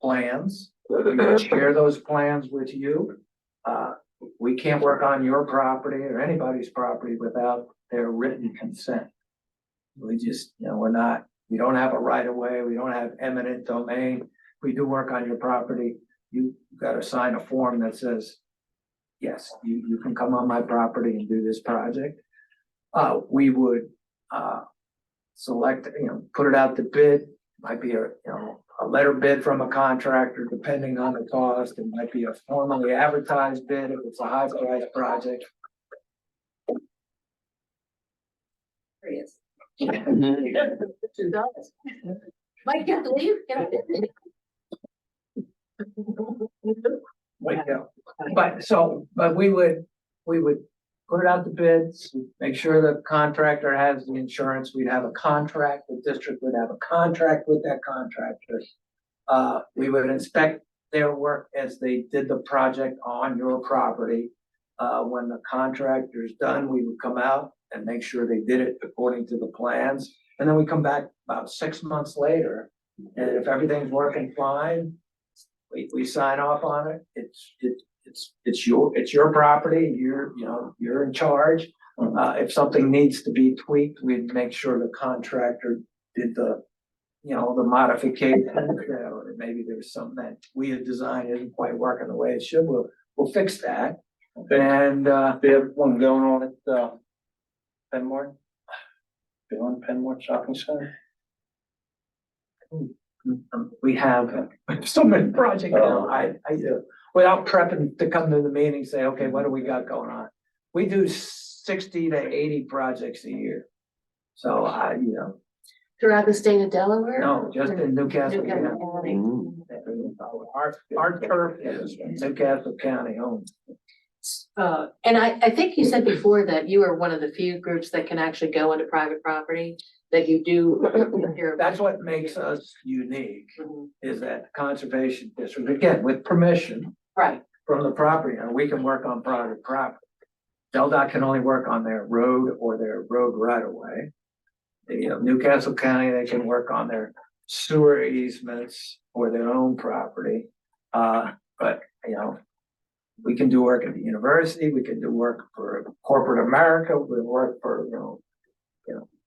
plans. We would share those plans with you. we can't work on your property or anybody's property without their written consent. We just, we don't have a right of way, we don't have eminent domain. We do work on your property, you gotta sign a form that says, yes, you can come on my property and do this project. We would, select, put it out to bid, might be a letter bid from a contractor, depending on the cost. It might be a formally advertised bid if it's a high price project. Curious. Mike, you have to leave? Get But we would put it out to bids, make sure the contractor has the insurance, we'd have a contract, the district would have a contract with that contractor. We would inspect their work as they did the project on your property. When the contractor's done, we would come out and make sure they did it according to the plans. And then we come back about 6 months later, and if everything's working fine, we sign off on it. It's your property, you're in charge. If something needs to be tweaked, we'd make sure the contractor did the modification. Or maybe there's something that we had designed isn't quite working the way it should. We'll fix that. And We have one going on at, Penmore. Beyond Penmore Shopping Center. we have so many projects now. I do, without prepping to come to the meeting, say, okay, what do we got going on? We do 60 to 80 projects a year. So throughout the state of Delaware? no, just in Newcastle County. County. Our turf is Newcastle County owned. And I think you said before that you are one of the few groups that can actually go into private property, that you do. That's what makes us unique, Mhm. is that conservation district, again, with permission Right, from the property owner, we can work on private property. DelDOT can only work on their road or their road right of way. Newcastle County, they can work on their sewer easements or their own property. But we can do work at the university, we can do work for corporate America, we work for,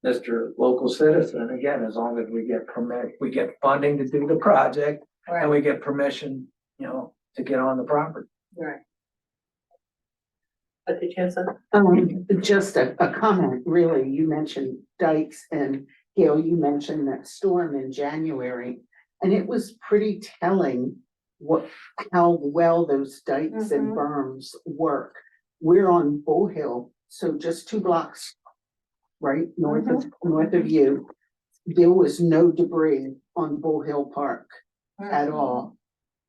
Mr. Local Citizen, again, as long as we get permit, we get funding to do the project and right, we get permission, to get on the property. right. What did you say? Just a comment, really, you mentioned dikes, and Gail, you mentioned that storm in January. And it was pretty telling how well those dikes and Mhm. berms work. We're on Bull Hill, so just 2 blocks, right, north of you. There was no debris on Bull Hill Park at all.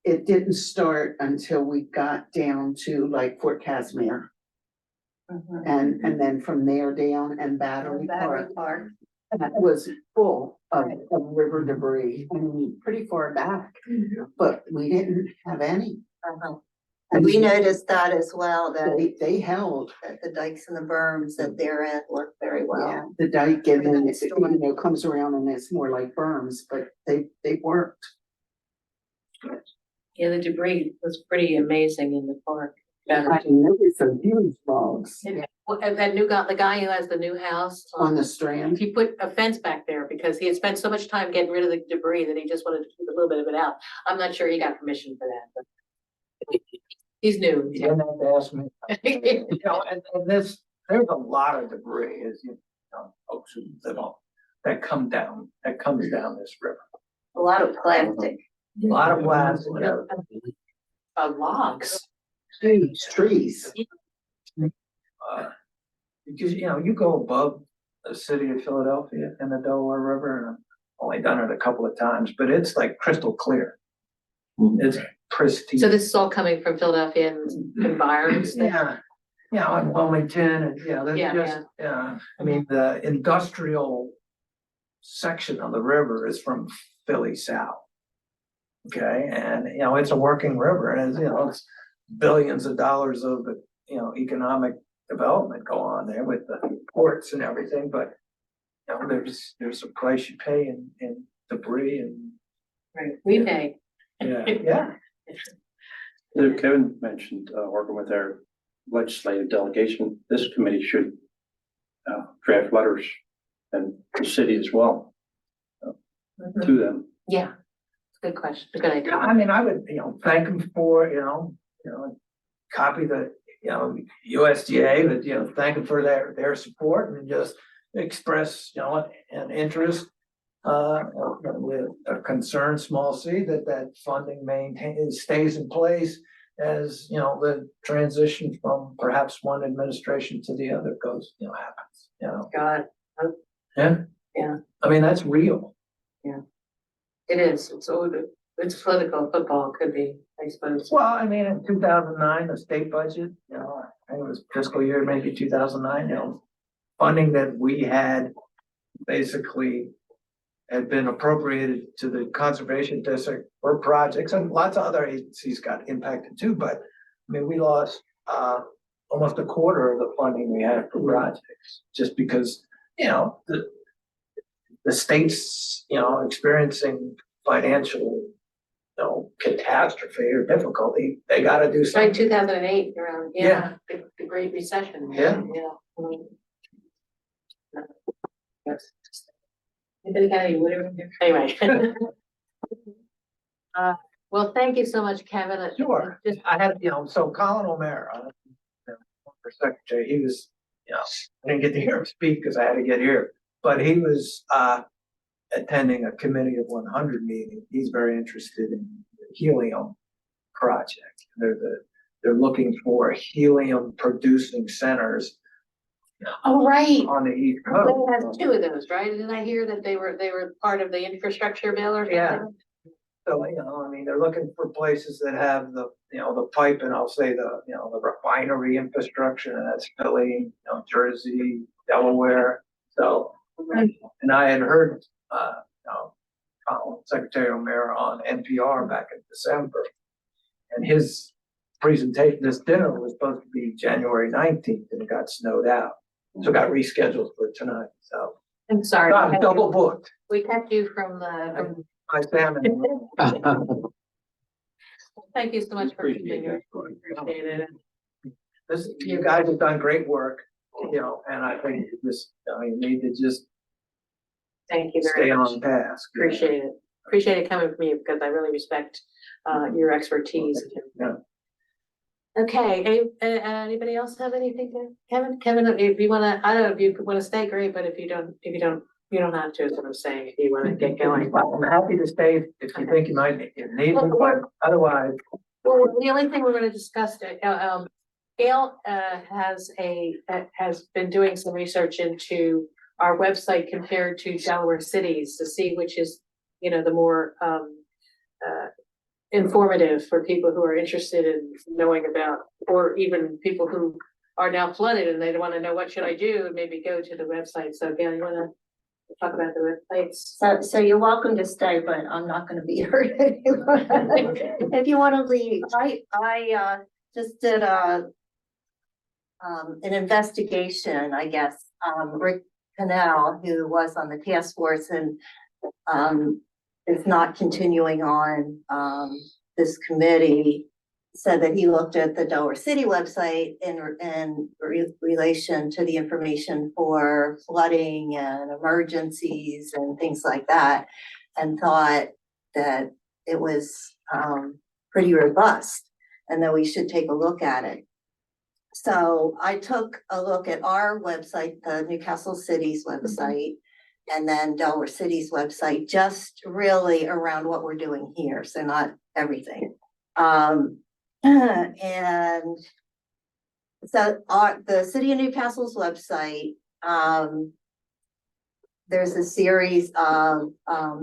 It didn't start until we got down to like Fort Casimir. And then from there down and Battery Park. Park. That was full of river debris, pretty far back, but we didn't have any. And we noticed that as well, that They held, the dikes and the berms that they're at work very well. yeah, the dike, and then During the storm. comes around and it's more like berms, but they worked. Yeah, the debris was pretty amazing in the park. I mean, there were some huge logs And that the guy who has the new house, on the strand. he put a fence back there because he had spent so much time getting rid of the debris that he just wanted to keep a little bit of it out. I'm not sure he got permission for that, but he's new. You didn't have to ask me. And there's a lot of debris, as folks who live on, that comes down this river. A lot of plastic. A lot of plastic, Logs. Huge trees. because, you go above the city of Philadelphia and the Delaware River, and I've only done it a couple of times, but it's like crystal clear. It's pristine. So this is all coming from Philadelphia and environs? Yeah, and Wilmington, and, there's Yeah, just, I mean, the industrial section of the river is from Philly south. Okay, and, it's a working river, and it's billions of dollars of, economic development go on there with the ports and everything, but, there's a price you pay in debris and, Right, we pay. yeah. Kevin mentioned, working with our legislative delegation, this committee should draft letters and the city as well to them. Yeah, good question, good idea. Yeah, I mean, I would, thank them for, copy the, USDA, but, thank them for their support and just express, an interest. With a concern, small c, that funding stays in place as, the transition from perhaps one administration to the other happens, God, Yeah. Yeah. I mean, that's real. it is, it's political football, could be, I suppose. Well, I mean, in 2009, the state budget, I think it was fiscal year, maybe 2009, funding that we had basically had been appropriated to the conservation district for projects, and lots of other agencies got impacted too, but I mean, we lost almost a quarter of the funding we had for projects, just because, the state's, experiencing financial, catastrophe or difficulty, they gotta do It's like something. 2008, around, Yeah. the Great Recession. Yeah. Yes. Anybody got any wood? Anyway. Well, thank you so much, Kevin. Sure. Just, I had, so Colin O'Mara, for secretary, he was, I didn't get to hear him speak because I had to get here, but he was, attending a committee of 100 meeting. He's very interested in the helium project. They're looking for helium producing centers oh, right. on the East They Coast. has two of those, right? Didn't I hear that they were part of the infrastructure bill or something? Yeah. So, I mean, they're looking for places that have the, the pipe and I'll say the refinery infrastructure, and that's Philly, Jersey, Delaware. So, and I had heard, Secretary O'Mara on NPR back in December. And his presentation, this dinner was supposed to be January 19th and it got snowed out. So it got rescheduled for tonight, so. I'm sorry. Got double booked. We kept you from the, My salmon. thank you so much for Appreciate being here. that. Appreciate it. You guys have done great work, and I think you need to just Thank you very stay much. on task. Appreciate it. Appreciate it coming from you because I really respect your expertise. Yeah. Okay, anybody else have anything to, Kevin, if you wanna, I don't know if you wanna stay, great, but if you don't, you don't have to, is what I'm saying, if you wanna get going. Well, I'm happy to stay if you think you might need me, but otherwise, Well, the only thing we're gonna discuss, Gail, has been doing some research into our website compared to Delaware cities to see which is, the more, informative for people who are interested in knowing about, or even people who are now flooded and they want to know what should I do, and maybe go to the website. So Gail, you want to talk about the websites? So you're welcome to stay, but I'm not gonna be here if you wanna leave. I just did an investigation, I guess. Rick Canal, who was on the task force and is not continuing on this committee, said that he looked at the Delaware City website in relation to the information for flooding and emergencies and things like that, and thought that it was pretty robust and that we should take a look at it. So I took a look at our website, the Newcastle City's website, and then Delaware City's website, just really around what we're doing here, so not everything. And so the City of Newcastle's website, there's a series of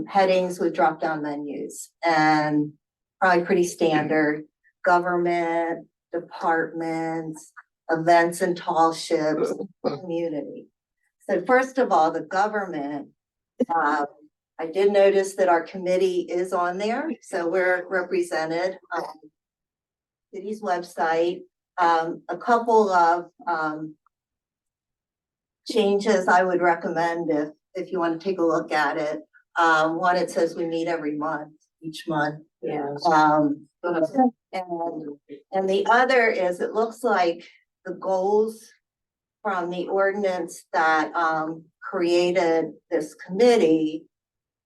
headings with drop-down menus, and probably pretty standard: government, departments, events and tall ships, community. So first of all, the government, I did notice that our committee is on there, so we're represented on city's website. A couple of changes I would recommend if you want to take a look at it. One, it says we meet every month, each month. Yeah. And the other is, it looks like the goals from the ordinance that, created this committee,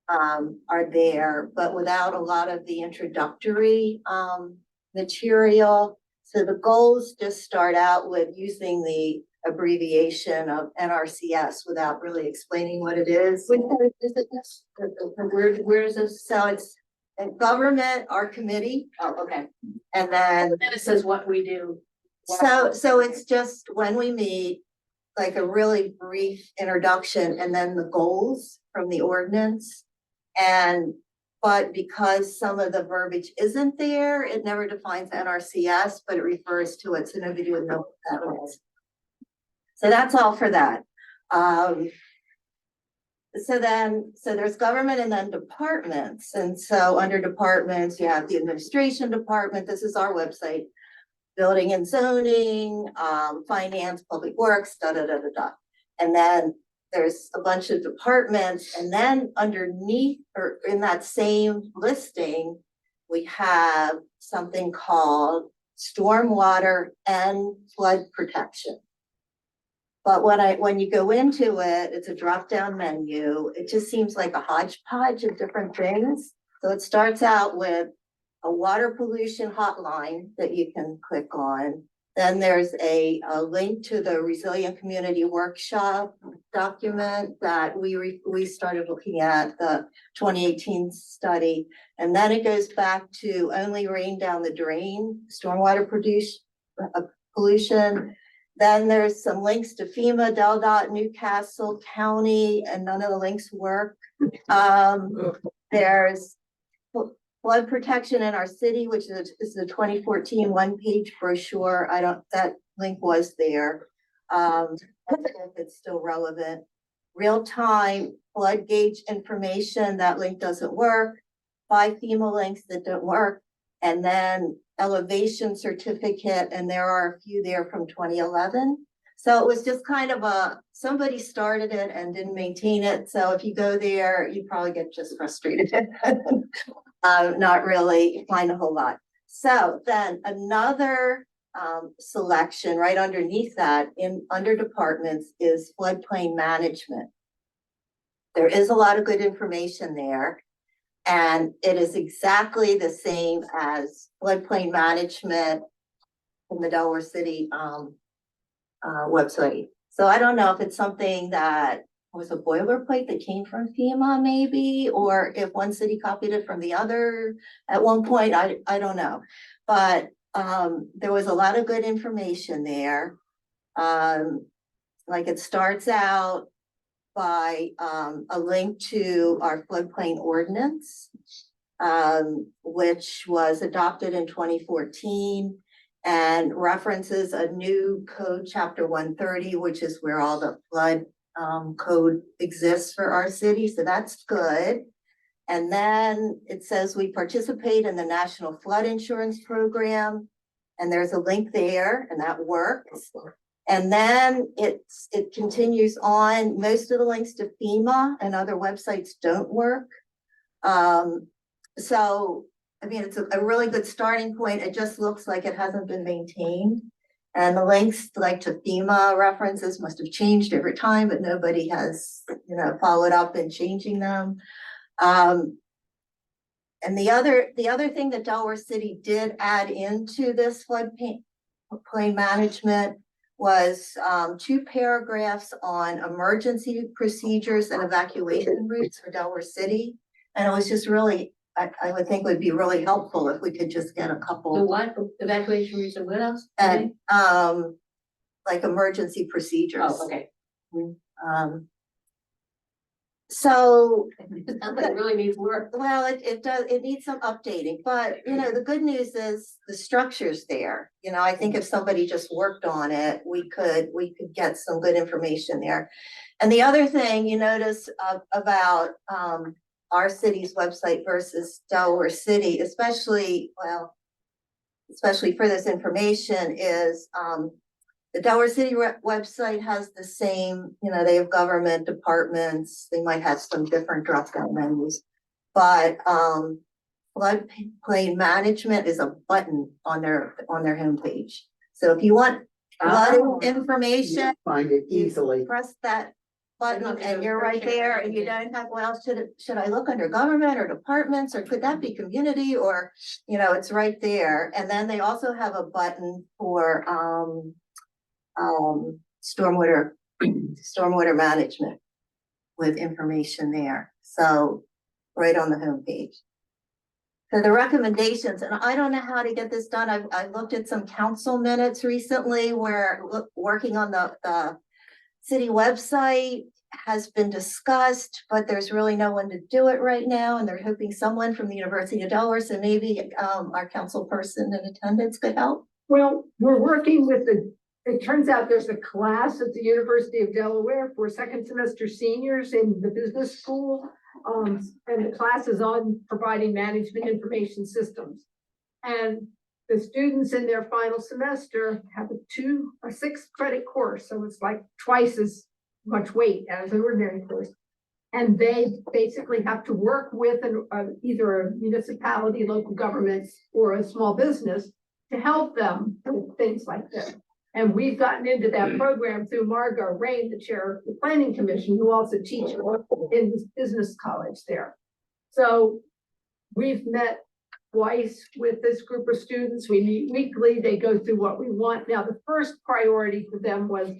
are there, but without a lot of the introductory, material. So the goals just start out with using the abbreviation of NRCS without really explaining what it is. Is it this? Where is this? So it's in government, our committee, Oh, okay. and then, And then it says what we do. so it's just when we meet, like a really brief introduction and then the goals from the ordinance. But because some of the verbiage isn't there, it never defines NRCS, but it refers to it, so nobody would know what that is. So that's all for that. So there's government and then departments. And so under departments, you have the administration department. This is our website. Building and zoning, finance, public works, da, da, da, da, da. And then there's a bunch of departments, and then underneath or in that same listing, we have something called stormwater and flood protection. But when you go into it, it's a drop-down menu. It just seems like a hodgepodge of different things. So it starts out with a water pollution hotline that you can click on. Then there's a link to the Resilient Community Workshop document that we started looking at, the 2018 study. And then it goes back to only rain down the drain, stormwater pollution. Then there's some links to FEMA, DelDOT, Newcastle County, and none of the links work. There's flood protection in our city, which is a 2014 one-page brochure. That link was there. I don't know if it's still relevant. Real-time flood gauge information, that link doesn't work. 5 FEMA links that don't work. And then elevation certificate, and there are a few there from 2011. So it was just kind of somebody started it and didn't maintain it. So if you go there, you probably get just frustrated. Not really find a whole lot. So then another selection right underneath that under departments is floodplain management. There is a lot of good information there, and it is exactly the same as floodplain management from the Delaware City website. So I don't know if it's something that was a boilerplate that came from FEMA maybe, or if one city copied it from the other at one point, I don't know. But there was a lot of good information there. Like it starts out by a link to our floodplain ordinance, which was adopted in 2014 and references a new code, chapter 130, which is where all the flood code exists for our city. So that's good. And then it says we participate in the National Flood Insurance Program. And there's a link there, and that works. And then it continues on. Most of the links to FEMA and other websites don't work. So, I mean, it's a really good starting point. It just looks like it hasn't been maintained. And the links like to FEMA references must have changed over time, but nobody has, followed up in changing them. And the other thing that Delaware City did add into this floodplain management was 2 paragraphs on emergency procedures and evacuation routes for Delaware City. And it was just really, I would think would be really helpful if we could just get a couple. The what? Evacuation routes and what else? And like emergency procedures. Oh, okay. So That really needs work. well, it needs some updating, but the good news is the structure's there. I think if somebody just worked on it, we could get some good information there. And the other thing you notice about our city's website versus Delaware City, especially for this information, is the Delaware City website has the same, they have government departments, they might have some different drop-down menus, but floodplain management is a button on their homepage. So if you want flooding Oh. information. Find it You easily. Press that button and you're right there and you don't have, well, should I look under government or departments, or could that be community, or, it's right there. And then they also have a button for, stormwater, stormwater management with information there. So right on the homepage. So the recommendations, and I don't know how to get this done. I've looked at some council minutes recently where working on the city website has been discussed, but there's really no one to do it right now. And they're hoping someone from the University of Delaware, so maybe our council person in attendance could help. Well, we're working with it turns out there's a class at the University of Delaware for second semester seniors in the business school. And the class is on providing management information systems. And the students in their final semester have a 6 credit course. So it's like twice as much weight as an ordinary course. And they basically have to work with either a municipality, local government, or a small business to help them with things like this. And we've gotten into that program through Margot Rain, the chair of the planning commission, who also teaches in this business college there. So we've met twice with this group of students. We meet weekly. They go through what we want. Now, the first priority for them was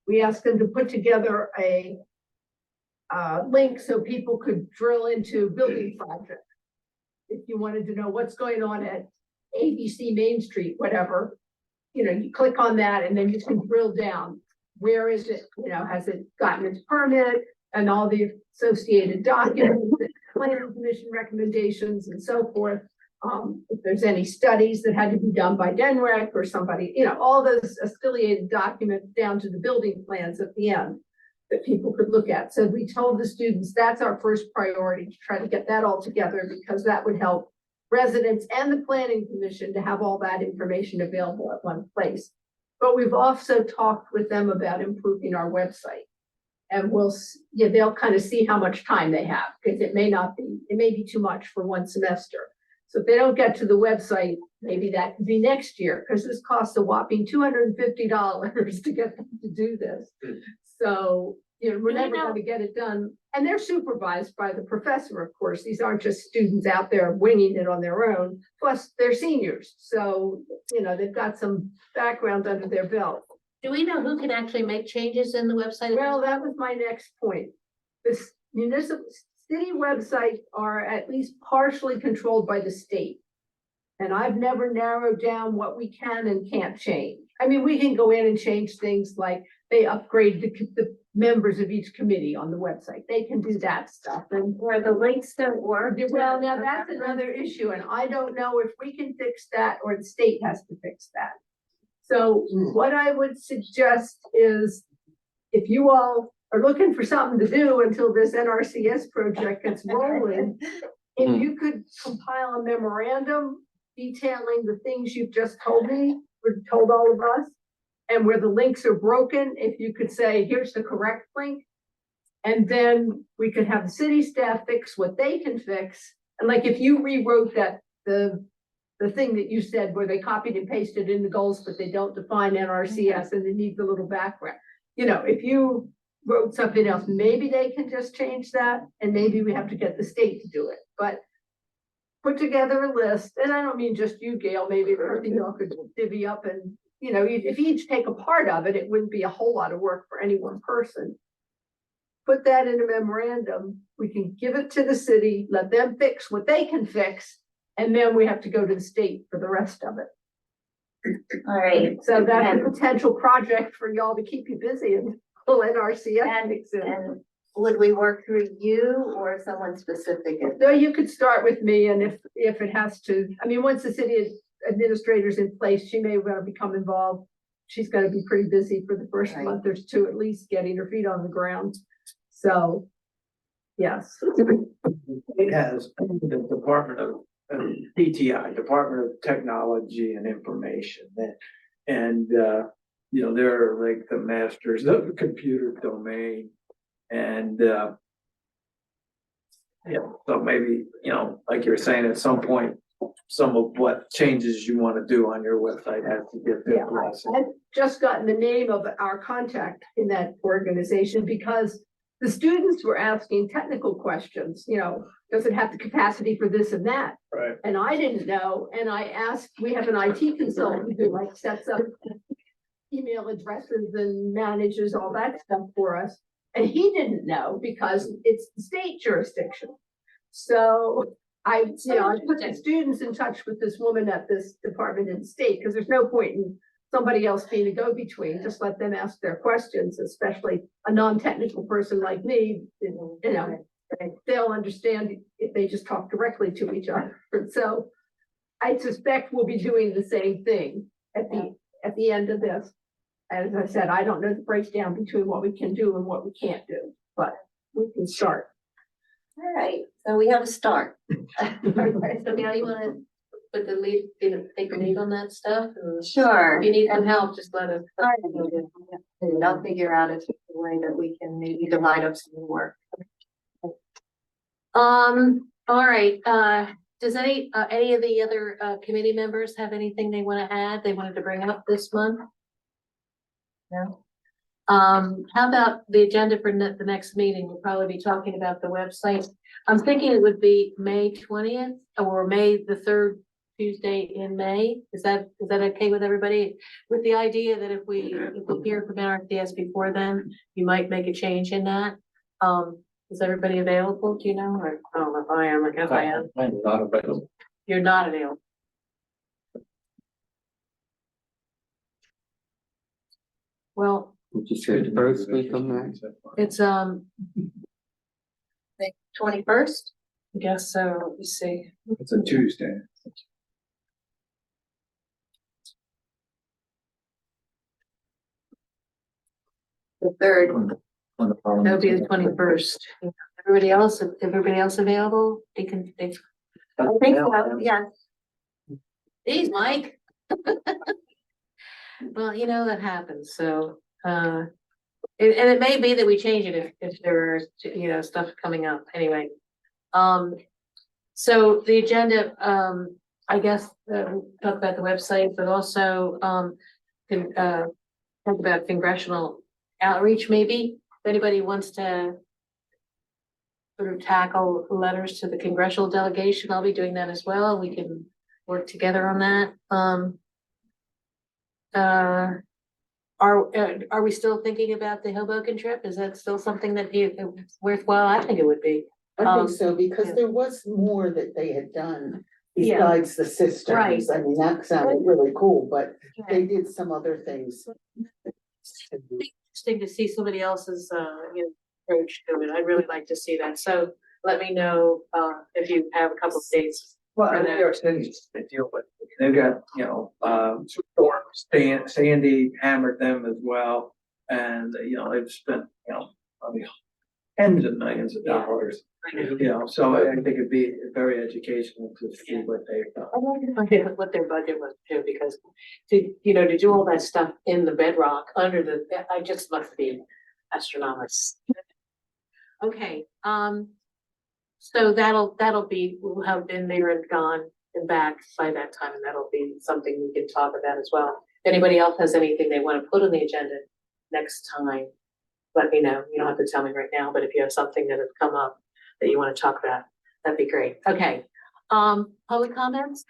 we asked them to put together a link so people could drill into building projects. If you wanted to know what's going on at ABC Main Street, whatever, you click on that and then you can drill down. Where is it? Has it gotten its permit and all the associated documents, planning commission recommendations and so forth. If there's any studies that had to be done by DENREC or somebody, all those affiliated documents down to the building plans at the end that people could look at. So we told the students that's our first priority, to try to get that all together, because that would help residents and the planning commission to have all that information available at one place. But we've also talked with them about improving our website. And they'll kind of see how much time they have, because it may be too much for one semester. So if they don't get to the website, maybe that could be next year, because this costs a whopping $250 to get them to do this. So, we're never going to get it done. And they're supervised by the professor, of course. These aren't just students out there winging it on their own. Plus, they're seniors. So, they've got some background under their belt. Do we know who can actually make changes in the website? Well, that was my next point. This municipal city websites are at least partially controlled by the state. And I've never narrowed down what we can and can't change. I mean, we can go in and change things like they upgrade the members of each committee on the website. They can do that stuff. And Where the links don't work. well, now that's another issue. And I don't know if we can fix that or the state has to fix that. So what I would suggest is, if you all are looking for something to do until this NRCS project gets rolling, if you could compile a memorandum detailing the things you've just told me, or told all of us, and where the links are broken, if you could say, here's the correct link, and then we could have the city staff fix what they can fix. And like, if you rewrote that, the thing that you said where they copied and pasted in the goals, but they don't define NRCS and they need the little background. If you wrote something else, maybe they can just change that, and maybe we have to get the state to do it. But put together a list, and I don't mean just you, Gail, maybe y'all could divvy up, and if you each take a part of it, it wouldn't be a whole lot of work for any one person. Put that in a memorandum, we can give it to the city, let them fix what they can fix, and then we have to go to the state for the rest of it. All right. So that's a potential project for y'all to keep you busy and pull NRCS fix it. And would we work through you or someone specific? So you could start with me, and if it has to, once the city administrator's in place, she may want to become involved. She's going to be pretty busy for the first month or two, at least, getting her feet on the ground. So, yes. It has the Department of DTI, Department of Technology and Information, and they're like the masters of the computer domain, and so maybe like you were saying, at some point some of what changes you want to do on your website as to get Yeah, their blessing. I've just gotten the name of our contact in that organization because the students were asking technical questions, does it have the capacity for this and that? Right. And I didn't know, and I asked, we have an IT consultant who like sets up email addresses and manages all that stuff for us. And he didn't know because it's the state jurisdiction. So I put the students in touch with this woman at this department in state, because there's no point in somebody else being a go-between. Just let them ask their questions, especially a non-technical person like me, they'll understand if they just talk directly to each other. So I suspect we'll be doing the same thing at the end of this. As I said, I don't know the breakdown between what we can do and what we can't do, but we can start. All right, so we have a start. So now you wanna put the lead, take the lead on that stuff? And Sure. if you need some help, just let us. All right. And I'll figure out a way that we can maybe divide up some of the work. All right, does any of the other, committee members have anything they wanna add, they wanted to bring up this month? No? How about the agenda for the next meeting? We'll probably be talking about the website. I'm thinking it would be May 20th or May the 3rd Tuesday in May. Is that okay with everybody? With the idea that if we hear from NRCS before then, you might make a change in that. Is everybody available? Do you know? Or I don't know if I am. I guess I am. I'm not available. You're not available. Well, Good first week of May. it's, 21st? I guess so. Let me see. It's a Tuesday. The 3rd. That would be the 21st. Everybody else available? I think so, yes. Geez, Mike. Well, that happens, so, and it may be that we change it if there's, stuff coming up, anyway. So the agenda, I guess, talk about the website, but also, talk about congressional outreach, maybe, if anybody wants to sort of tackle letters to the congressional delegation, I'll be doing that as well, we can work together on that. Are we still thinking about the Hoboken trip? Is that still something that it's worthwhile? I think it would be. I think so, because there was more that they had done Yeah. besides the systems. Right. I mean, that sounded really cool, but they did some other things. Interesting to see somebody else's, approach to it. I'd really like to see that. So let me know, if you have a couple of dates. Well, in New York City, they deal with, they've got, storms, Sandy hammered them as well. And, they've spent, tens of millions of dollars, so I think it'd be very educational to see what they've done. I wonder what their budget was too, because to do all that stuff in the bedrock under I just must be astronomical. Okay, so that'll be, we'll have been there and gone and back by that time, and that'll be something we can talk about as well. If anybody else has anything they want to put on the agenda next time, let me know. You don't have to tell me right now, but if you have something that has come up that you want to talk about, that'd be great. Okay, public comments?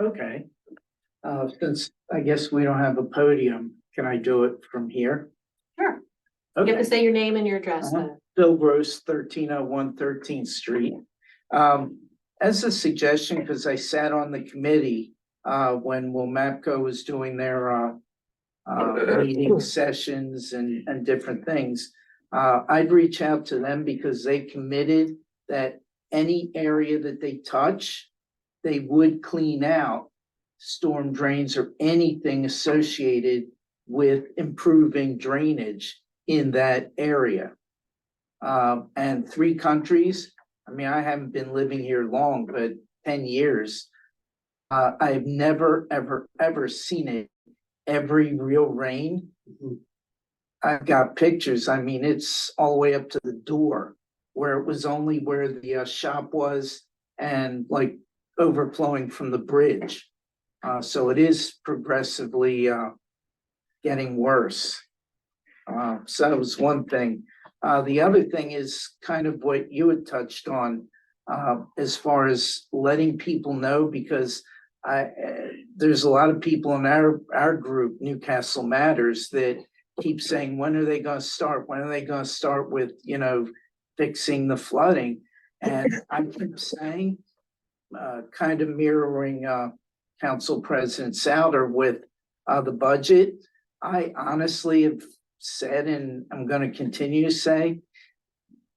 Okay. Since I guess we don't have a podium, can I do it from here? Sure. You have Okay. to say your name and your address. Uh-huh. Bill Gross, 1301 13th Street. As a suggestion, because I sat on the committee when WMAPCO was doing their meeting sessions and different things, I'd reach out to them because they committed that any area that they touch, they would clean out storm drains or anything associated with improving drainage in that area. And 3 countries, I mean, I haven't been living here long, but 10 years. I've never, ever seen it every real rain. I've got pictures. I mean, it's all the way up to the door where it was only where the shop was and like overflowing from the bridge. So it is progressively, getting worse. So that was one thing. The other thing is kind of what you had touched on, as far as letting people know, because there's a lot of people in our group, Newcastle Matters, that keep saying, when are they gonna start? When are they gonna start with, fixing the flooding? And I keep saying, kind of mirroring, Council President Souter with, the budget. I honestly have said, and I'm gonna continue to say,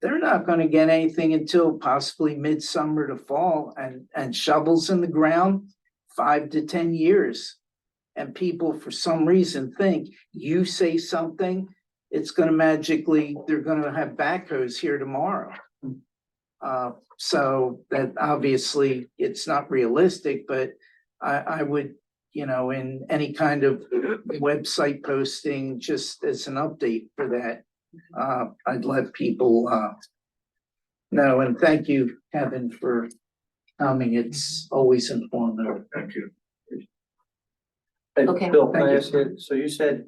they're not gonna get anything until possibly midsummer to fall, and shovels in the ground, 5 to 10 years. And people, for some reason, think you say something, it's gonna magically, they're gonna have backhoes here tomorrow. So that obviously it's not realistic, but I would, in any kind of website posting, just as an update for that, I'd let people know. And thank you, Kevin, for coming. It's always informative. Thank you. Hey, Okay. Bill, can Thank I you. ask you, so you said,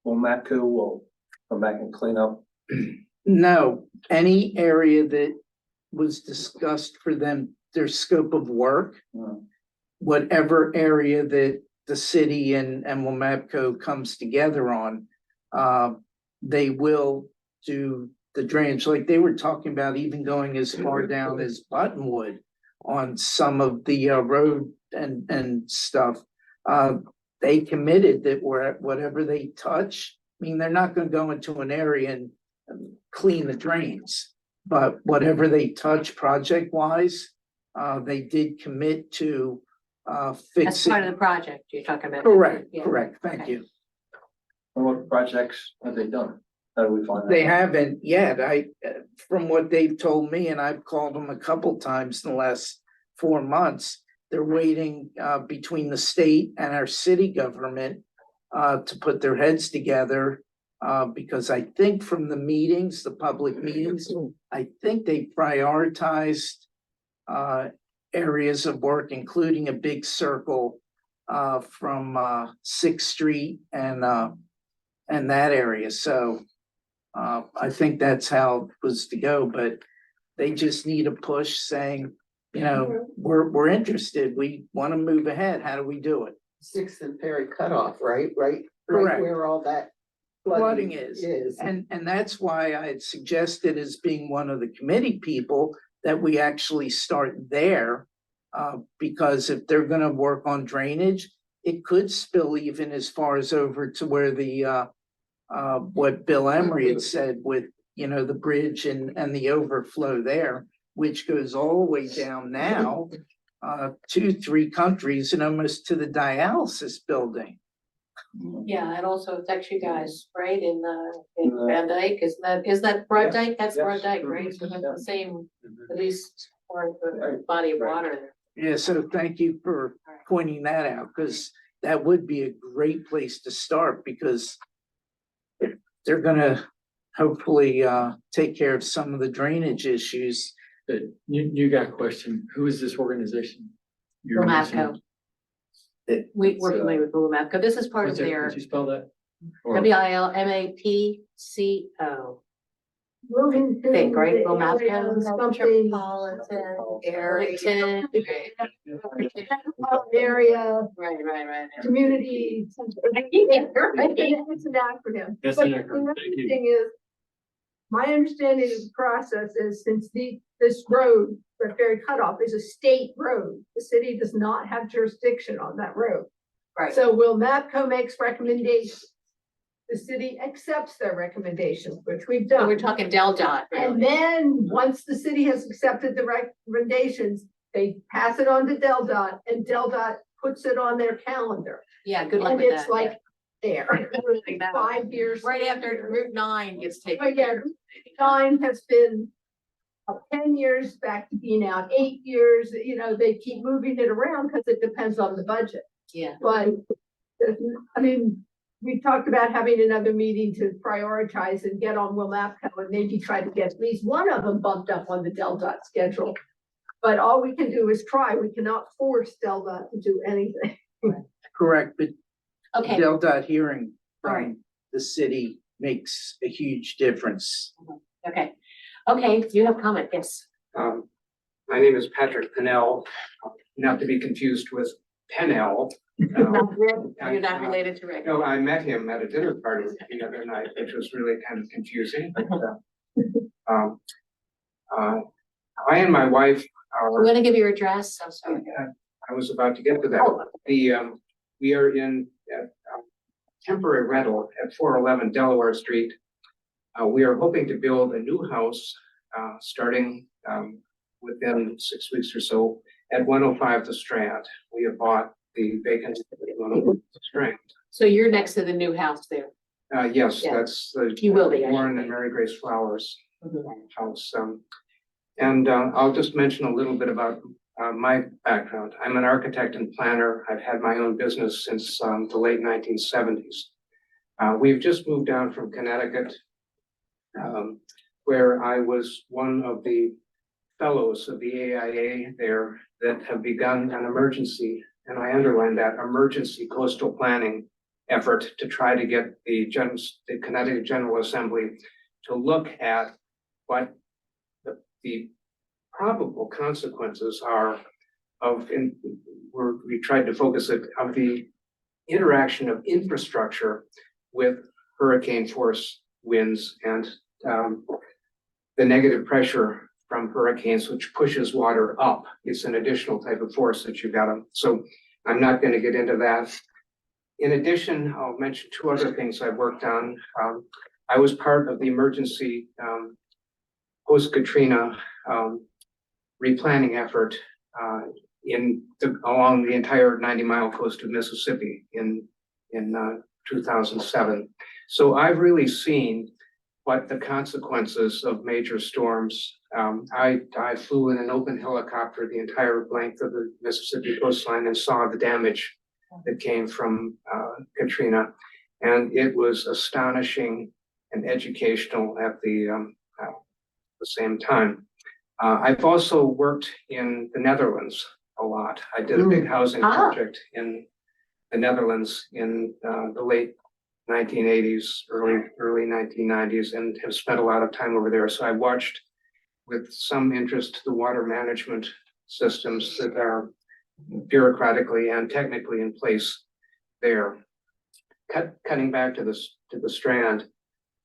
well, Matco will come back and clean up? No, any area that was discussed for them, their scope of work, whatever area that the city and Wilmapco comes together on, they will do the drainage. Like they were talking about even going as far down as Buttonwood on some of the road and stuff. They committed that whatever they touch, I mean, they're not gonna go into an area and clean the drains, but whatever they touch project-wise, they did commit to That's fixing. part of the project you're talking about. Correct, Yeah. correct, thank Okay. you. And what projects have they done? How do we find that? They haven't yet. From what they've told me, and I've called them a couple times in the last 4 months, they're waiting between the state and our city government to put their heads together. Because I think from the meetings, the public meetings, I think they prioritized areas of work, including a big circle from 6th Street and that area. So I think that's how it was to go, but they just need a push saying, we're interested. We want to move ahead. How do we do it? 6th and Perry cutoff, right? Right Correct. where all that Flooding is. is. And that's why I had suggested, as being one of the committee people, that we actually start there. Because if they're gonna work on drainage, it could spill even as far as over to where the what Bill Emery had said with, the bridge and the overflow there, which goes all the way down now 2-3 countries and almost to the dialysis building. Yeah, it also affects you guys, right, in Van Dyke, is that Broad Dyke? That's Yes. Broad Dyke, right? So that's the same, at least part of the body of water. Yeah, so thank you for pointing that out, because that would be a great place to start, because they're gonna hopefully take care of some of the drainage issues. You got a question. Who is this organization? You're Wilmapco. We're familiar with Wilmapco. This is part of their Could you spell that? Or- WILMAPCO. Moving to Think, right, the Wilmapco? area of something, Metropolitan Arlington. area, Right. community. It's an acronym. Yes, But an the acronym. other Thank you. thing is, my understanding of the process is, since this road, the ferry cutoff, is a state road, the city does not have jurisdiction on that road. Right. So Wilmapco makes recommendations. The city accepts their recommendations, which we've So done. we're talking Del Dot, And really. then, once the city has accepted the recommendations, they pass it on to Del Dot, and Del Dot puts it on their calendar. Yeah, good luck And with it's that. like there, Like that. 5 years. Right after Route 9 gets taken. But yeah, time has been 10 years back to being out 8 years, they keep moving it around because it depends on the budget. Yeah. But, I mean, we talked about having another meeting to prioritize and get on Wilmapco and maybe try to get at least one of them bumped up on the Del Dot schedule. But all we can do is try. We cannot force DelDOT to do anything. Correct, but Okay, DelDOT hearing All right. from the city makes a huge difference. okay. Okay, you have comment, yes. My name is Patrick Pennell, not to be confused with Pennell. You're not related to Rick. No, I met him at a dinner party the other night, which was really kind of confusing. But, I and my wife I'm are, gonna give you your address, I'm sorry. I was about to get to that. Oh, We are in temporary rental at 411 Delaware Street. We are hoping to build a new house, starting within 6 weeks or so at 105 The Strand. We have bought the vacant 105 The Strand. so you're next to the new house there. Yes, Yeah. that's the You will be, I should Warren and think. Mary Grace Flowers Mhm. house. And I'll just mention a little bit about my background. I'm an architect and planner. I've had my own business since the late 1970s. We've just moved down from Connecticut, where I was one of the fellows of the AIA there that have begun an emergency, and I underline that, emergency coastal planning effort to try to get the Connecticut General Assembly to look at what the probable consequences are of, we tried to focus it of the interaction of infrastructure with hurricane force winds and the negative pressure from hurricanes, which pushes water up. It's an additional type of force that you've got to, so I'm not going to get into that. In addition, I'll mention two other things I've worked on. I was part of the emergency post-Katrina replanning effort along the entire 90-mile coast of Mississippi in 2007. So I've really seen what the consequences of major storms. I flew in an open helicopter the entire length of the Mississippi coastline and saw the damage that came from Katrina. And it was astonishing and educational at the same time. I've also worked in the Netherlands a lot. I did a big housing project in the Netherlands in the late 1980s, early 1990s, and have spent a lot of time over there. So I watched with some interest the water management systems that are bureaucratically and technically in place there. Cutting back to the Strand,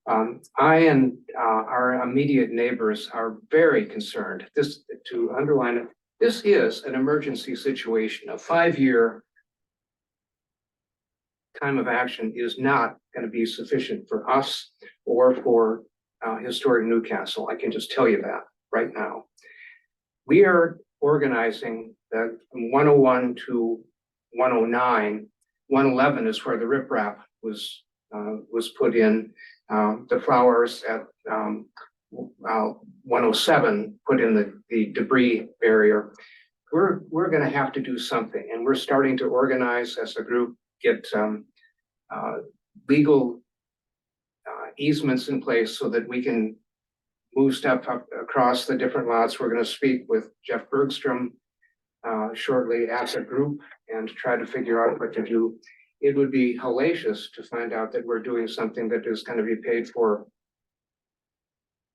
I and our immediate neighbors are very concerned. To underline it, this is an emergency situation. A 5-year time of action is not going to be sufficient for us or for historic Newcastle. I can just tell you that right now. We are organizing the 101 to 109. 111 is where the riprap was put in. The flowers at 107 put in the debris barrier. We're going to have to do something, and we're starting to organize as a group, get legal easements in place so that we can move stuff up across the different lots. We're going to speak with Jeff Bergstrom shortly as a group and try to figure out what to do. It would be hellacious to find out that we're doing something that is going to be paid for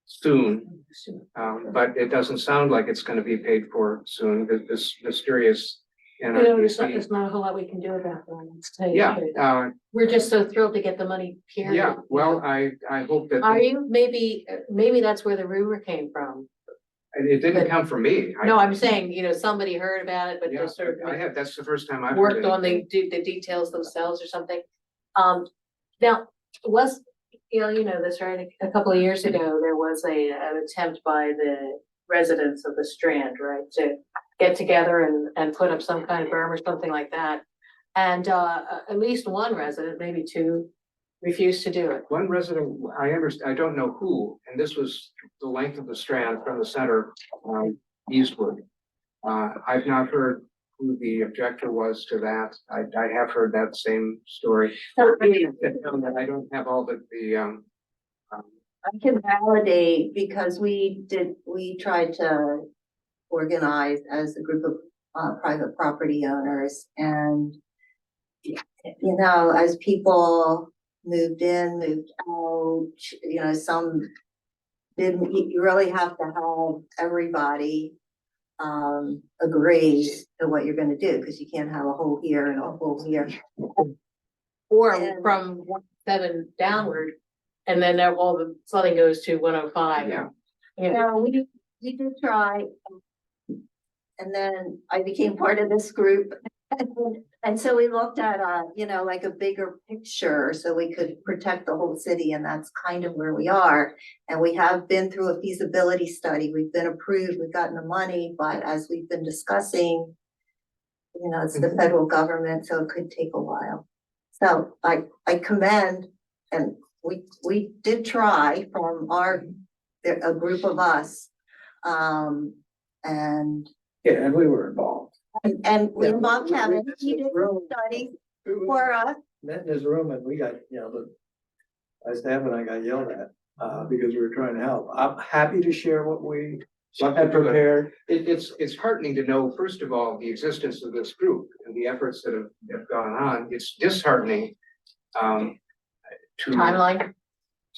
soon, but it doesn't sound like it's going to be paid for soon. This mysterious NRDC. There's not a whole lot we can do about that. Let's tell you Yeah, the truth. We're just so thrilled to get the money here. yeah. Well, I hope that Are you? Maybe that's where the rumor came from. it didn't come from me. No, I'm saying, somebody heard about it, but Yeah, just sort I of have. That's the first time I've worked heard on the details themselves or something. Now, you know this, right? A couple of years ago, there was an attempt by the residents of the Strand, right, to get together and put up some kind of berm or something like that. And at least one resident, maybe two, refused to do it. One resident, I understand, I don't know who, and this was the length of the Strand from the center eastward. I've not heard who the objector was to that. I have heard that same story. I don't have all the I can validate because we tried to organized as a group of private property owners. And, you know, as people moved in, moved out, you know, some didn't, you really have to have everybody agree to what you're gonna do, because you can't have a hole here and a hole here. Or And- from 107 downward, and then all the flooding goes to 105. Yeah. No, we did try. And then I became part of this group. And so we looked at you know, like a bigger picture so we could protect the whole city, and that's kind of where we are. And we have been through a feasibility study. We've been approved, we've gotten the money, but as we've been discussing, you know, it's the federal government, so it could take a while. So I commend, and we did try from a group of us. And Yeah, and we were involved. we Yeah, involved we- Kevin, this he is did real- studies We for us. met in his room and we got, Staff and I got yelled at, because we were trying to help. I'm happy to share what we had prepared. It's heartening to know, first of all, the existence of this group and the efforts that have gone on. It's disheartening. Timeline,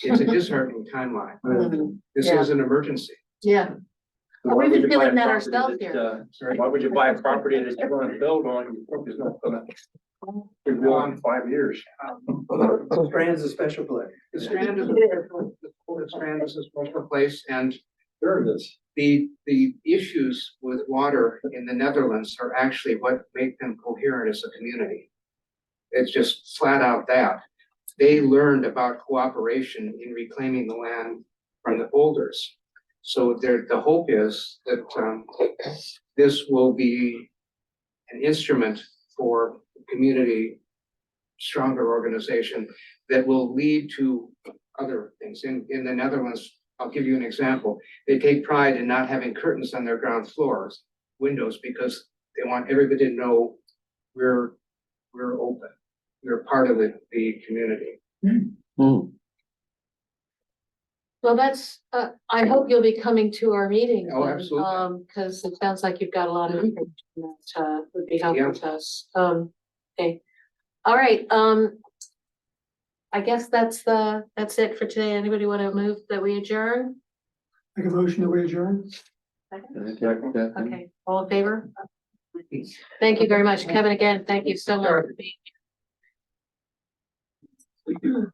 It's a disheartening timeline. This Yeah. is an emergency. yeah. Why We've would been you buy a feeling that property ourselves that, here. Why would you buy a property that you're gonna build on, you think is not gonna be built in 5 years? Strand's a special place. The Strand is, the Strand is a special place, and Sure it is. the issues with water in the Netherlands are actually what make them coherent as a community. It's just flat out that. They learned about cooperation in reclaiming the land from the boulders. So the hope is that this will be an instrument for community, stronger organization that will lead to other things. In the Netherlands, I'll give you an example. They take pride in not having curtains on their ground floors, windows, because they want everybody to know we're open. We're part of the community. Well, that's, I hope you'll be coming to our meeting. Oh, then, absolutely. Cause it sounds like you've got a lot of information that, would be helpful to us. Okay. All right, I guess that's it for today. Anybody want to move that we adjourn? Make a motion that we adjourn? Okay, all in favor? Thank you very much. Kevin, again, thank you so much for being here.